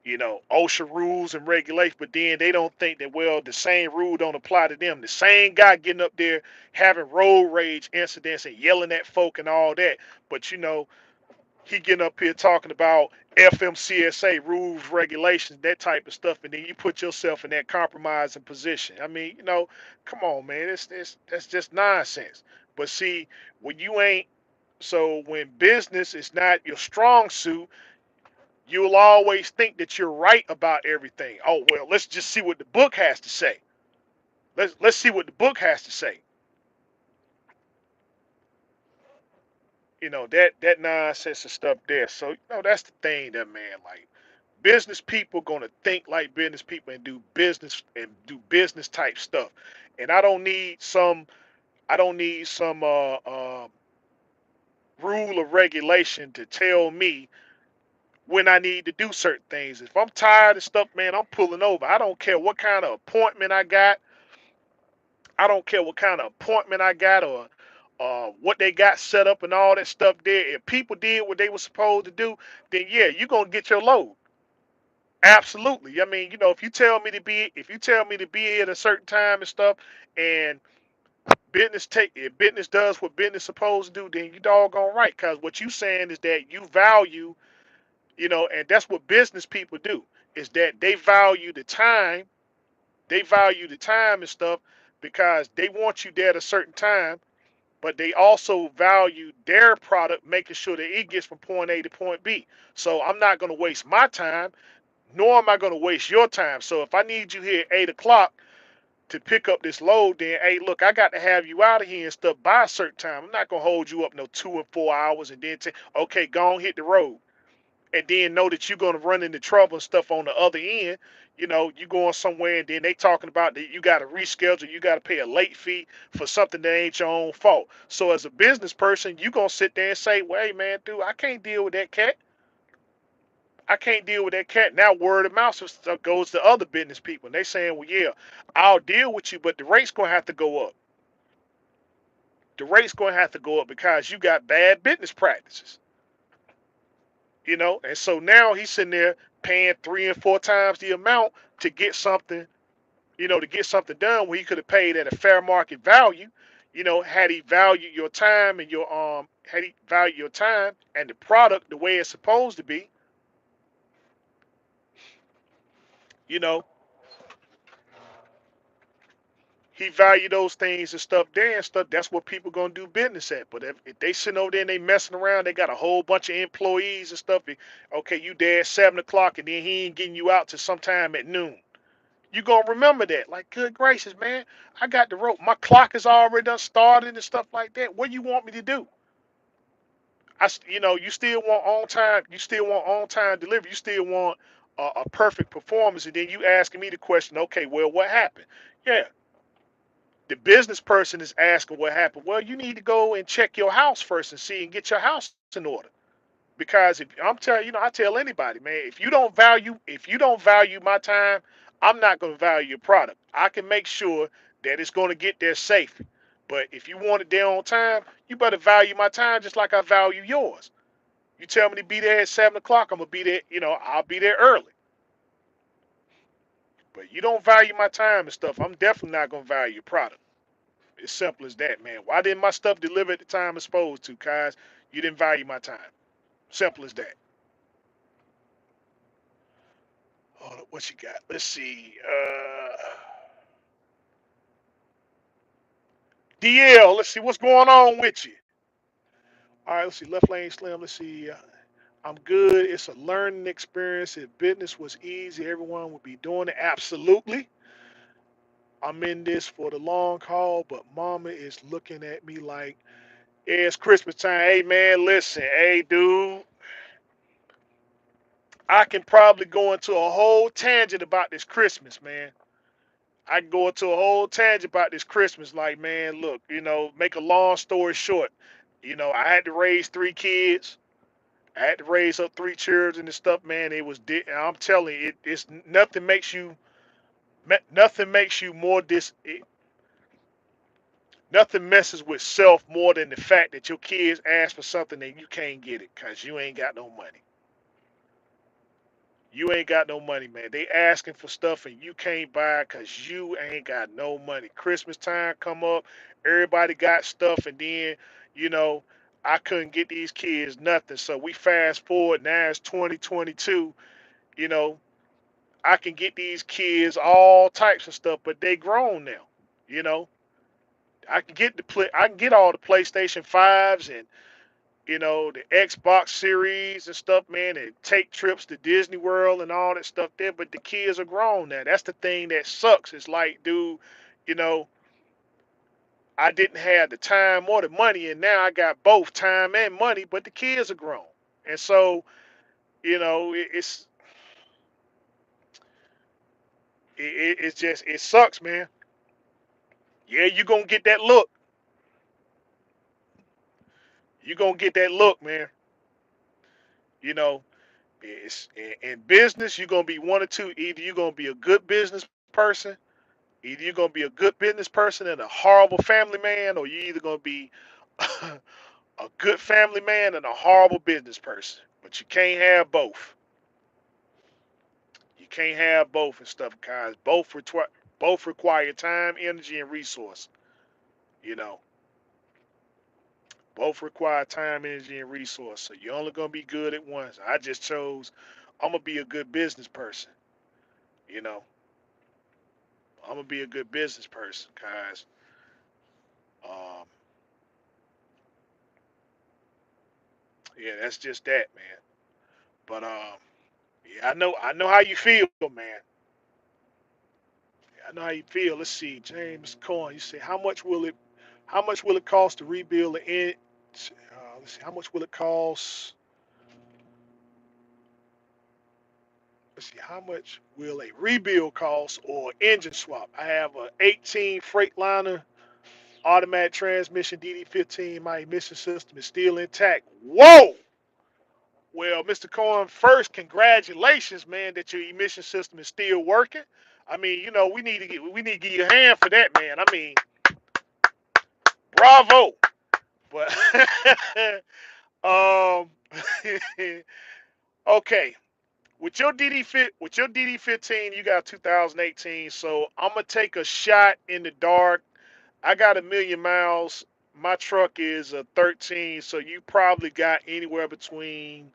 You know, OSHA rules and regulations, but then they don't think that, well, the same rule don't apply to them. The same guy getting up there having road rage incidents and yelling at folk and all that, but you know, he getting up here talking about FMCSA rules, regulations, that type of stuff, and then you put yourself in that compromising position. I mean, you know, come on, man, it's that's just nonsense. But see, when you ain't so when business is not your strong suit, you'll always think that you're right about everything. Oh well, let's just see what the book has to say. Let's see what the book has to say. You know that nonsense and stuff there. So you know that's the thing that, man, like business people gonna think like business people and do business type stuff. And I don't need some rule or regulation to tell me when I need to do certain things. If I'm tired of stuff, man, I'm pulling over. I don't care what kind of appointment I got. I don't care what kind of appointment I got or what they got set up and all that stuff there. If people did what they were supposed to do, then yeah, you're gonna get your load. Absolutely. I mean, you know, if you tell me to be here at a certain time and stuff, and if business does what business supposed to do, then you doggone right. Cause what you saying is that you value, you know, and that's what business people do, is that they value the time and stuff because they want you there at a certain time, but they also value their product, making sure that it gets from point A to point B. So I'm not gonna waste my time, nor am I going to waste your time. So if I need you here at 8 o'clock to pick up this load, then hey, look, I got to have you out of here and stuff by a certain time. I'm not gonna hold you up no 2 and 4 hours and then say, okay, go on hit the road, and then know that you're gonna run into trouble and stuff on the other end. You know, you going somewhere and then they talking about that you got to reschedule, you got to pay a late fee for something that ain't your own fault. So as a business person, you gonna sit there and say, well, hey man, dude, I can't deal with that cat. I can't deal with that cat. Now word of mouth stuff goes to other business people. And they saying, well, yeah, I'll deal with you, but the rate's gonna have to go up. The rate's gonna have to go up because you got bad business practices. You know, and so now he's sitting there paying 3 and 4 times the amount to get something, to get something done where he could have paid at a fair market value. You know, had he valued your time and had he valued your time and the product the way it's supposed to be, you know, he value those things and stuff there and stuff. That's what people gonna do business at. But if they sitting over there and they messing around, they got a whole bunch of employees and stuff. Okay, you there at 7 o'clock and then he ain't getting you out to sometime at noon. You gonna remember that? Like, good gracious, man, I got the rope. My clock is already done started and stuff like that. What you want me to do? You still want on time. You still want on time delivery. You still want a perfect performance, and then you asking me the question. Okay, well, what happened? Yeah, the business person is asking what happened. Well, you need to go and check your house first and see and get your house in order. Because if I'm telling I tell anybody, man, if you don't value my time, I'm not going to value your product. I can make sure that it's going to get there safe. But if you want it there on time, you better value my time just like I value yours. You tell me to be there at 7 o'clock, I'm gonna be there. I'll be there early. But you don't value my time and stuff, I'm definitely not gonna value your product. It's simple as that, man. Why didn't my stuff deliver at the time it's supposed to? Cause you didn't value my time. Simple as that. Hold up, what you got? Let's see. DL, let's see what's going on with you. All right, let's see. Left lane slim. Let's see. I'm good. It's a learning experience. If business was easy, everyone would be doing it. Absolutely. I'm in this for the long haul, but mama is looking at me like, yeah, it's Christmas time. Hey, man, listen. Hey, dude, I can probably go into a whole tangent about this Christmas, man. I can go into a whole tangent about this Christmas. Like, man, look, make a long story short. I had to raise 3 kids. I had to raise up 3 children and stuff, man. I'm telling you, it's nothing makes you more nothing messes with self more than the fact that your kids ask for something and you can't get it because you ain't got no money. You ain't got no money, man. They asking for stuff and you can't buy it because you ain't got no money. Christmas time come up, everybody got stuff, and then, you know, I couldn't get these kids nothing. So we fast forward, now it's 2022, you know, I can get these kids all types of stuff, but they grown now. You know, I can get all the PlayStation 5s and the Xbox series and stuff, man, and take trips to Disney World and all that stuff there. But the kids are grown now. That's the thing that sucks. It's like, dude, you know, I didn't have the time or the money, and now I got both time and money, but the kids are grown. And so, it's just, it sucks, man. Yeah, you going to get that look. You going to get that look, man. You know, it's in business, you're going to be one or two. Either you're going to be a good business person. Either you're gonna be a good business person and a horrible family man, or you're either gonna be a good family man and a horrible business person. But you can't have both. You can't have both and stuff, guys. Both require time, energy, and resource. You know, both require time, energy, and resource. So you're only gonna be good at once. I just chose. I'm gonna be a good business person. You know, I'm gonna be a good business person, guys. Um, yeah, that's just that, man. But yeah, I know how you feel, man. I know how you feel. Let's see, James Cohen. You say how much will it cost to rebuild the let's see, how much will it cost? Let's see, how much will a rebuild cost or engine swap? I have a 18 Freightliner automatic transmission DD15. My emission system is still intact. Whoa! Well, Mr. Cohen, first, congratulations, man, that your emission system is still working. I mean, we need to give you a hand for that, man. I mean, bravo. But um, okay, with your DD15, you got 2018. So I'm gonna take a shot in the dark. I got 1,000,000 miles. My truck is a 13, so you probably got anywhere between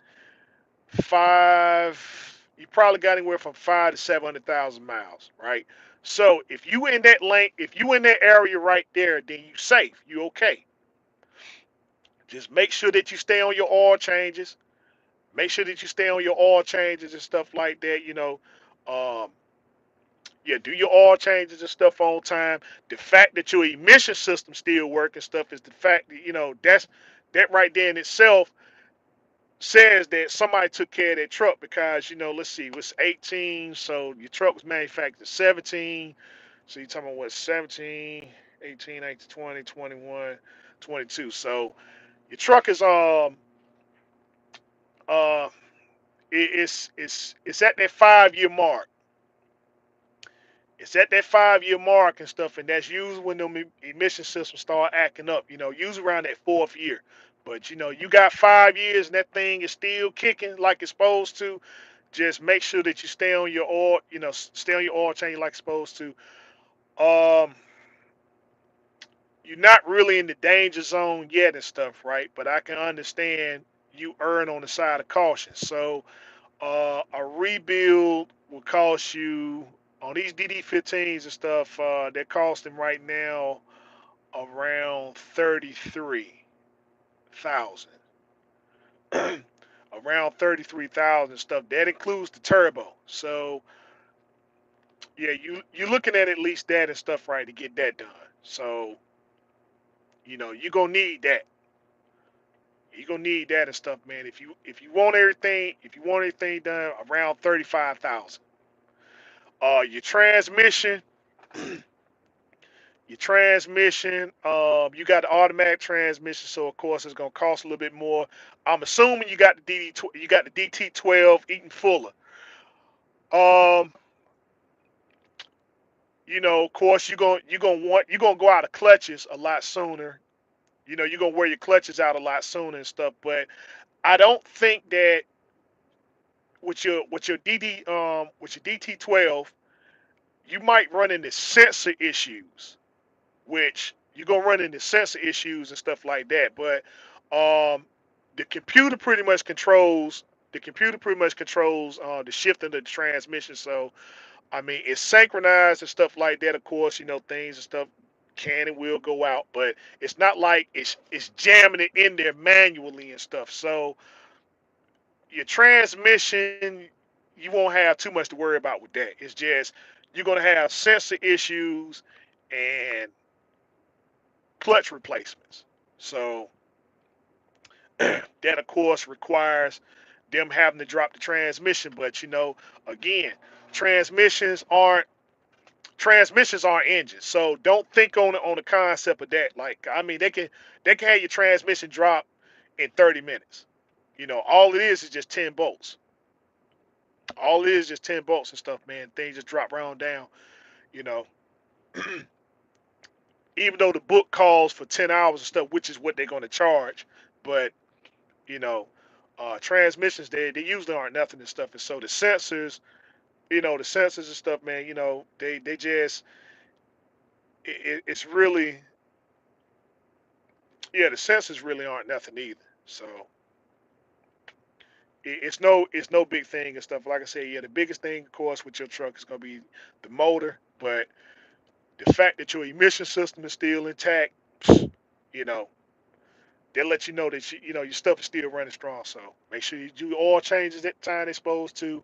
five. You probably got anywhere from 5 to 700,000 miles, right? So if you in that area right there, then you safe. You okay. Just make sure that you stay on your oil changes. Make sure that you stay on your oil changes and stuff like that. Um, yeah, do your oil changes and stuff on time. The fact that your emission system still working stuff is the fact that that right there in itself says that somebody took care of that truck because let's see, it was 18, so your truck was manufactured 17. So you're talking about what, 17, 18, 19, 20, 21, 22. So your truck is uh it's at that 5 year mark. It's at that 5 year mark and stuff, and that's usually when them emission systems start acting up. Usually around that fourth year. But you got 5 years and that thing is still kicking like it's supposed to. Just make sure that you stay on your oil, stay on your oil change like it's supposed to. Um, you're not really in the danger zone yet and stuff, right? But I can understand you erring on the side of caution. So a rebuild will cost you on these DD15s and stuff. They're costing right now around 33,000. Around 33,000 stuff. That includes the turbo. So yeah, you're looking at least that and stuff, right, to get that done. So you're gonna need that. You're gonna need that and stuff, man. If you want everything done, around 35,000. Your transmission. Your transmission, you got the automatic transmission, so of course it's gonna cost a little bit more. I'm assuming you got the you got the DT12 Eaton Fuller. Um, of course you're gonna go out of clutches a lot sooner. You're gonna wear your clutches out a lot sooner and stuff. But I don't think that with your DT12, you might run into sensor issues, which you're gonna run into sensor issues and stuff like that. But um, the computer pretty much controls the shifting of the transmission. So I mean, it's synchronized and stuff like that. Of course, things and stuff can and will go out, but it's not like it's jamming it in there manually and stuff. So your transmission, you won't have too much to worry about with that. It's just you're gonna have sensor issues and clutch replacements. So that of course requires them having to drop the transmission. But again, transmissions aren't transmissions aren't engines. So don't think on the concept of that. Like I mean, they can have your transmission drop in 30 minutes. All it is just 10 bolts. All it is just 10 bolts and stuff, man. Things just drop round down. You know, even though the book calls for 10 hours and stuff, which is what they're going to charge, but you know, transmissions they usually aren't nothing and stuff. And so the sensors and stuff, man, they just it's really yeah, the sensors really aren't nothing either. So it's no big thing and stuff. Like I said, yeah, the biggest thing, of course, with your truck is gonna be the motor, but the fact that your emission system is still intact, you know, they let you know that your stuff is still running strong. So make sure you do oil changes at the time they're supposed to.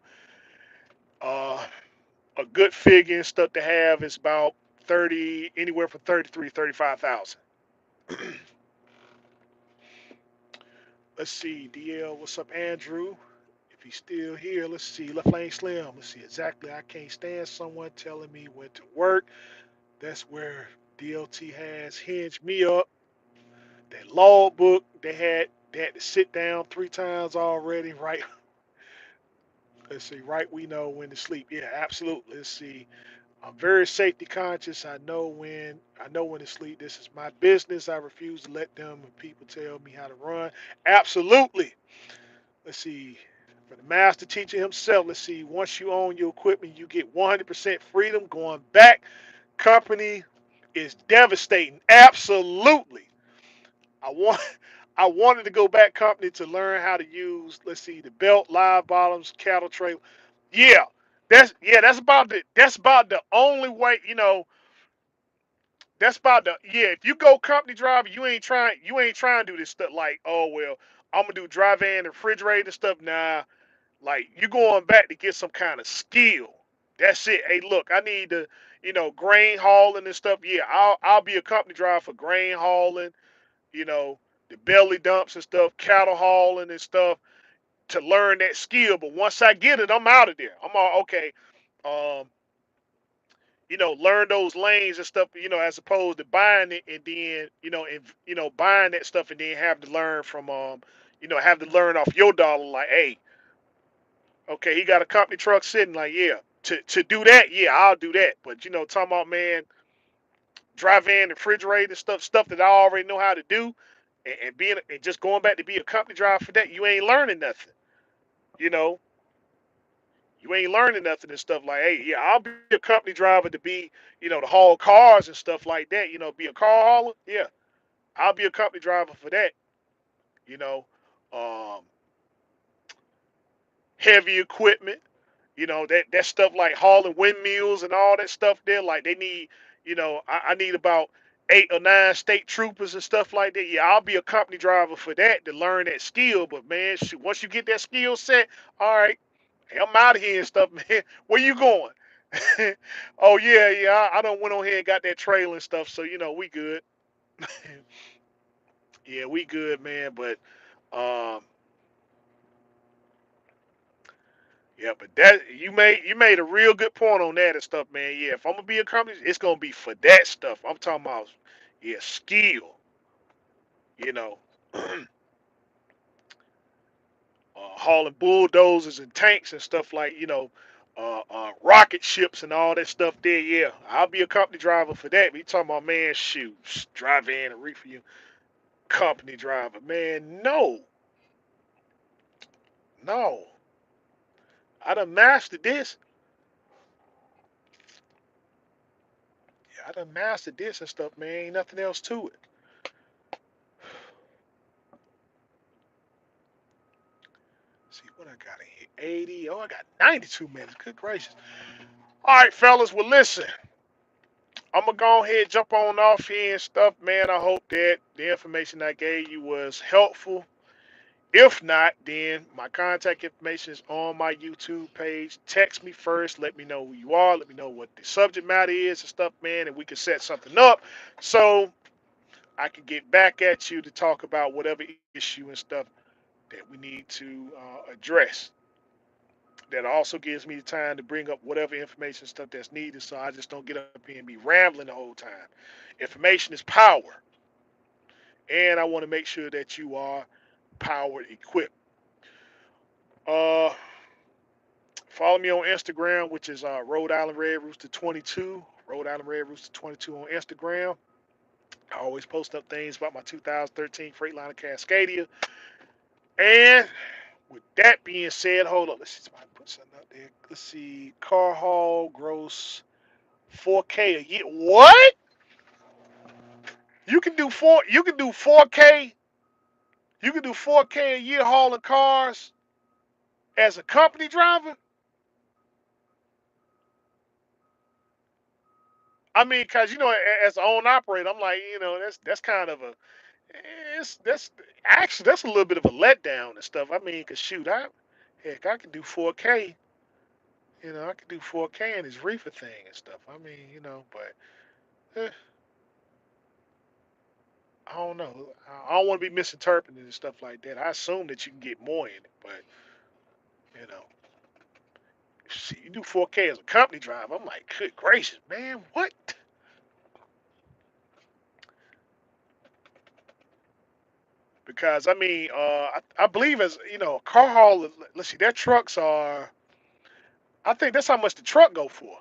Uh, a good figure and stuff to have is about 30, anywhere from 33, 35,000. Let's see, DL, what's up, Andrew? If he's still here, let's see. Left Lane Slim, let's see exactly. I can't stand someone telling me when to work. That's where DLT has hinged me up. That logbook, they had to sit down 3 times already, right? Let's see, right? We know when to sleep. Yeah, absolutely. Let's see. I'm very safety conscious. I know when to sleep. This is my business. I refuse to let them and people tell me how to run. Absolutely. Let's see. For the master teacher himself, let's see. Once you own your equipment, you get 100% freedom. Going back, company is devastating. Absolutely. I want. I wanted to go back company to learn how to use. Let's see, the belt, live bottoms, cattle trailer. Yeah, that's about the only way. That's about the yeah. If you go company driver, you ain't trying to do this stuff like, oh well, I'm gonna do dry van, refrigerator stuff. Nah, like you going back to get some kind of skill. That's it. Hey, look, I need to, grain hauling and stuff. Yeah, I'll be a company driver for grain hauling. You know, the belly dumps and stuff, cattle hauling and stuff to learn that skill. But once I get it, I'm out of there. I'm all okay. Um, learn those lanes and stuff, as opposed to buying it and then, buying that stuff and then have to learn from, have to learn off your dollar. Like, hey, okay, he got a company truck sitting. Like, yeah, to do that, yeah, I'll do that. But talking about man, drive in, refrigerator stuff that I already know how to do, and being and just going back to be a company driver for that, you ain't learning nothing. You know, you ain't learning nothing and stuff like, hey, yeah, I'll be a company driver to be, to haul cars and stuff like that, be a car hauler. Yeah, I'll be a company driver for that, you know. Um, Heavy equipment, that stuff like hauling windmills and all that stuff there, like they need, I need about 8 or 9 state troopers and stuff like that. Yeah, I'll be a company driver for that to learn that skill. But man, shoot, once you get that skill set, all right, hey, I'm out of here and stuff, man. Where you going? Oh yeah, yeah. I done went on here and got that trailer and stuff, so we good. Yeah, we good, man. But um, yeah, but that you made a real good point on that and stuff, man. Yeah, if I'm gonna be a company, it's gonna be for that stuff. I'm talking about, yeah, skill. You know, hauling bulldozers and tanks and stuff like rocket ships and all that stuff there. Yeah, I'll be a company driver for that. But you talking about man, shoot, drive in and reefer you company driver, man. No, no, I done mastered this. Yeah, I done mastered this and stuff, man. Ain't nothing else to it. See what I got in here. 80. Oh, I got 92 minutes. Good gracious. All right, fellas. Well, listen. I'm gonna go ahead and jump on off here and stuff, man. I hope that the information I gave you was helpful. If not, then my contact information is on my YouTube page. Text me first. Let me know who you are. Let me know what the subject matter is and stuff, man, and we can set something up so I can get back at you to talk about whatever issue and stuff that we need to address. That also gives me the time to bring up whatever information stuff that's needed so I just don't get up here and be rambling the whole time. Information is power, and I want to make sure that you are powered equipped. Uh, Follow me on Instagram, which is Rhode Island Red Rooster 22. Rhode Island Red Rooster 22 on Instagram. I always post up things about my 2013 Freightliner Cascadia. And with that being said, hold on. Let's see. Somebody put something out there. Let's see. Car haul gross 4K a year. What? You can do 4K. You can do 4K a year hauling cars as a company driver. I mean, cause as an own operator, I'm like, that's kind of a, that's actually that's a little bit of a letdown and stuff. I mean, cause shoot, I can do 4K I could do 4K in this reefer thing and stuff. I mean, but I don't know. I don't want to be misinterpreted and stuff like that. I assume that you can get more in it, but you know, shit, you do 4K as a company drive. I'm like, good gracious, man, what? Because I mean, I believe as car haul. Let's see, their trucks are. I think that's how much the truck go for.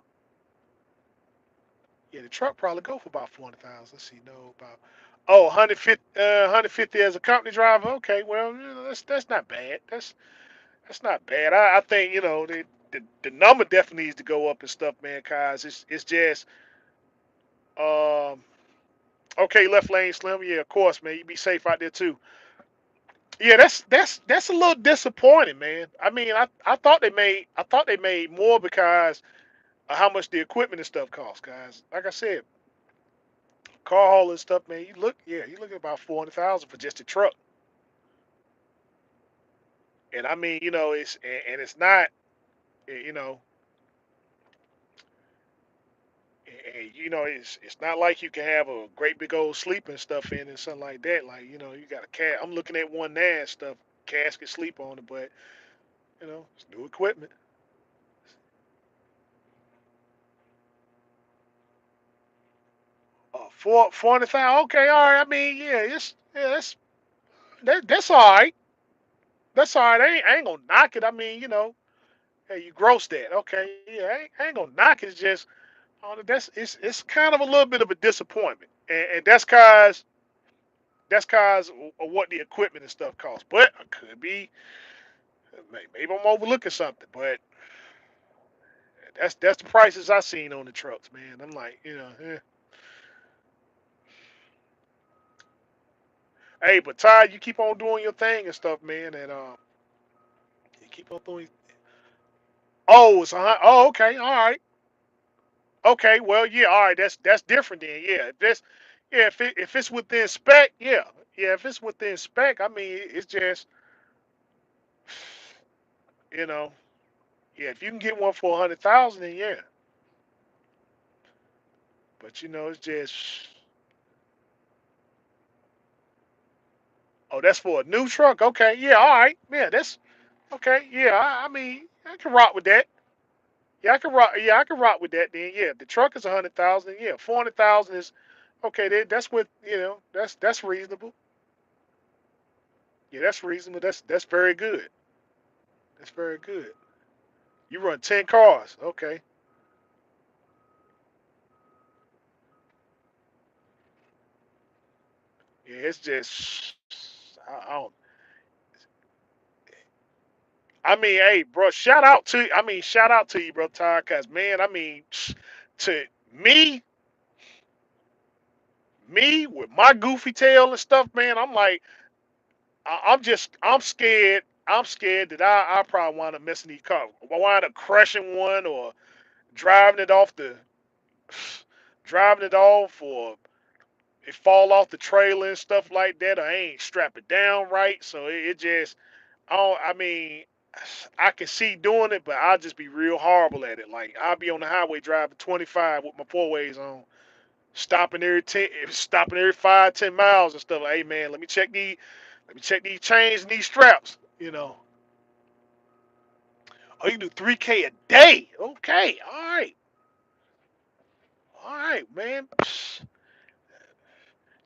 Yeah, the truck probably go for about 400,000. Let's see, no, about 150, 150 as a company driver. Okay, well, that's not bad. That's not bad. I think the number definitely needs to go up and stuff, man. Cause it's just um okay, left lane slim. Yeah, of course, man. You be safe out there too. Yeah, that's a little disappointing, man. I mean, I thought they made more because of how much the equipment and stuff costs, guys. Like I said, car haul and stuff, man. You look at about 400,000 for just a truck, and I mean, and it's not, eh, you know, it's not like you can have a great big old sleeping stuff in and something like that. Like, you got a cat. I'm looking at one there and stuff. Cats can sleep on it, but it's new equipment. 400,000. Okay, all right. I mean, yeah, that's all right. That's all right. I ain't gonna knock it. I mean, hey, you gross that. Okay, yeah, I ain't gonna knock it. It's just, that's it's kind of a little bit of a disappointment, and that's cause of what the equipment and stuff costs. But I could be, maybe I'm overlooking something. But that's the prices I seen on the trucks, man. I'm like, hey, but Ty, you keep on doing your thing and stuff, man, and you keep on doing. Oh, oh, okay, all right, okay. Well, yeah, all right. That's different then. Yeah, if it's within spec, yeah, yeah. If it's within spec, I mean, it's just, you know, yeah. If you can get one for 100,000, then yeah. But it's just, oh, that's for a new truck. Okay, yeah, all right, yeah, that's okay. Yeah, I mean, I can rock with that. Yeah, I can rock. Yeah, I can rock with that. Then yeah, if the truck is 100,000. Yeah, 400,000 is okay. That's what That's reasonable. Yeah, that's reasonable. That's very good. That's very good. You run 10 cars. Okay. Yeah, it's just I don't. I mean, hey, bro, shout out to you, bro, Ty, cause man, I mean, to me, me with my goofy tail and stuff, man, I'm like, I'm scared. I'm scared that I probably wind up messing these cars. I wind up crushing one or driving it off the, driving it off, or it fall off the trailer and stuff like that. Or I ain't strap it down right, so it just, I mean, I can see doing it, but I'll just be real horrible at it. Like I'll be on the highway driving 25 with my four ways on, stopping every 5, 10 miles and stuff. Like, hey man, let me check these chains and these straps. Oh, you can do 3K a day. Okay, all right, man.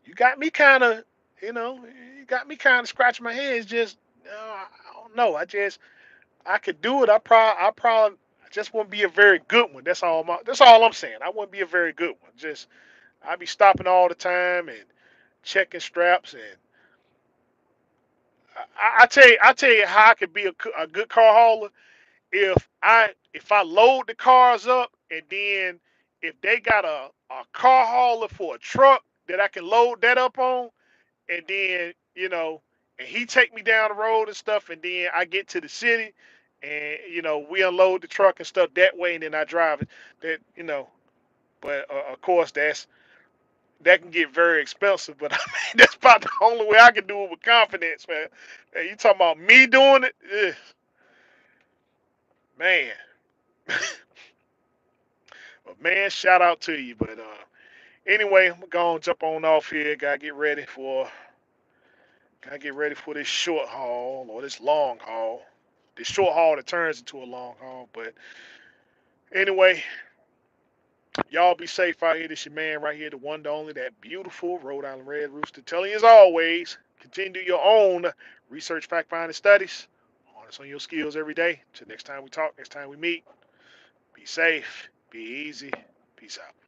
You got me kind of, you got me kind of scratching my head. It's just, I don't know. I could do it. I just wouldn't be a very good one. That's all I'm saying. I wouldn't be a very good one. Just, I'd be stopping all the time and checking straps. And I tell you how I could be a good car hauler. If I load the cars up, and then if they got a car hauler for a truck that I can load that up on, and then and he take me down the road and stuff, and then I get to the city, and we unload the truck and stuff that way, and then I drive it. That but of course that can get very expensive. But I mean, that's about the only way I can do it with confidence, man. Hey, you talking about me doing it? Ugh, man. But man, shout out to you. But anyway, I'm gonna jump on off here. Gotta get ready for this short haul or this long haul. This short haul that turns into a long haul. But anyway, y'all be safe out here. This your man right here, the one, the only, that beautiful Rhode Island Red Rooster. Telling you as always, continue to do your own research, fact finding studies. Harness on your skills every day. Till next time we talk, next time we meet. Be safe. Be easy. Peace out.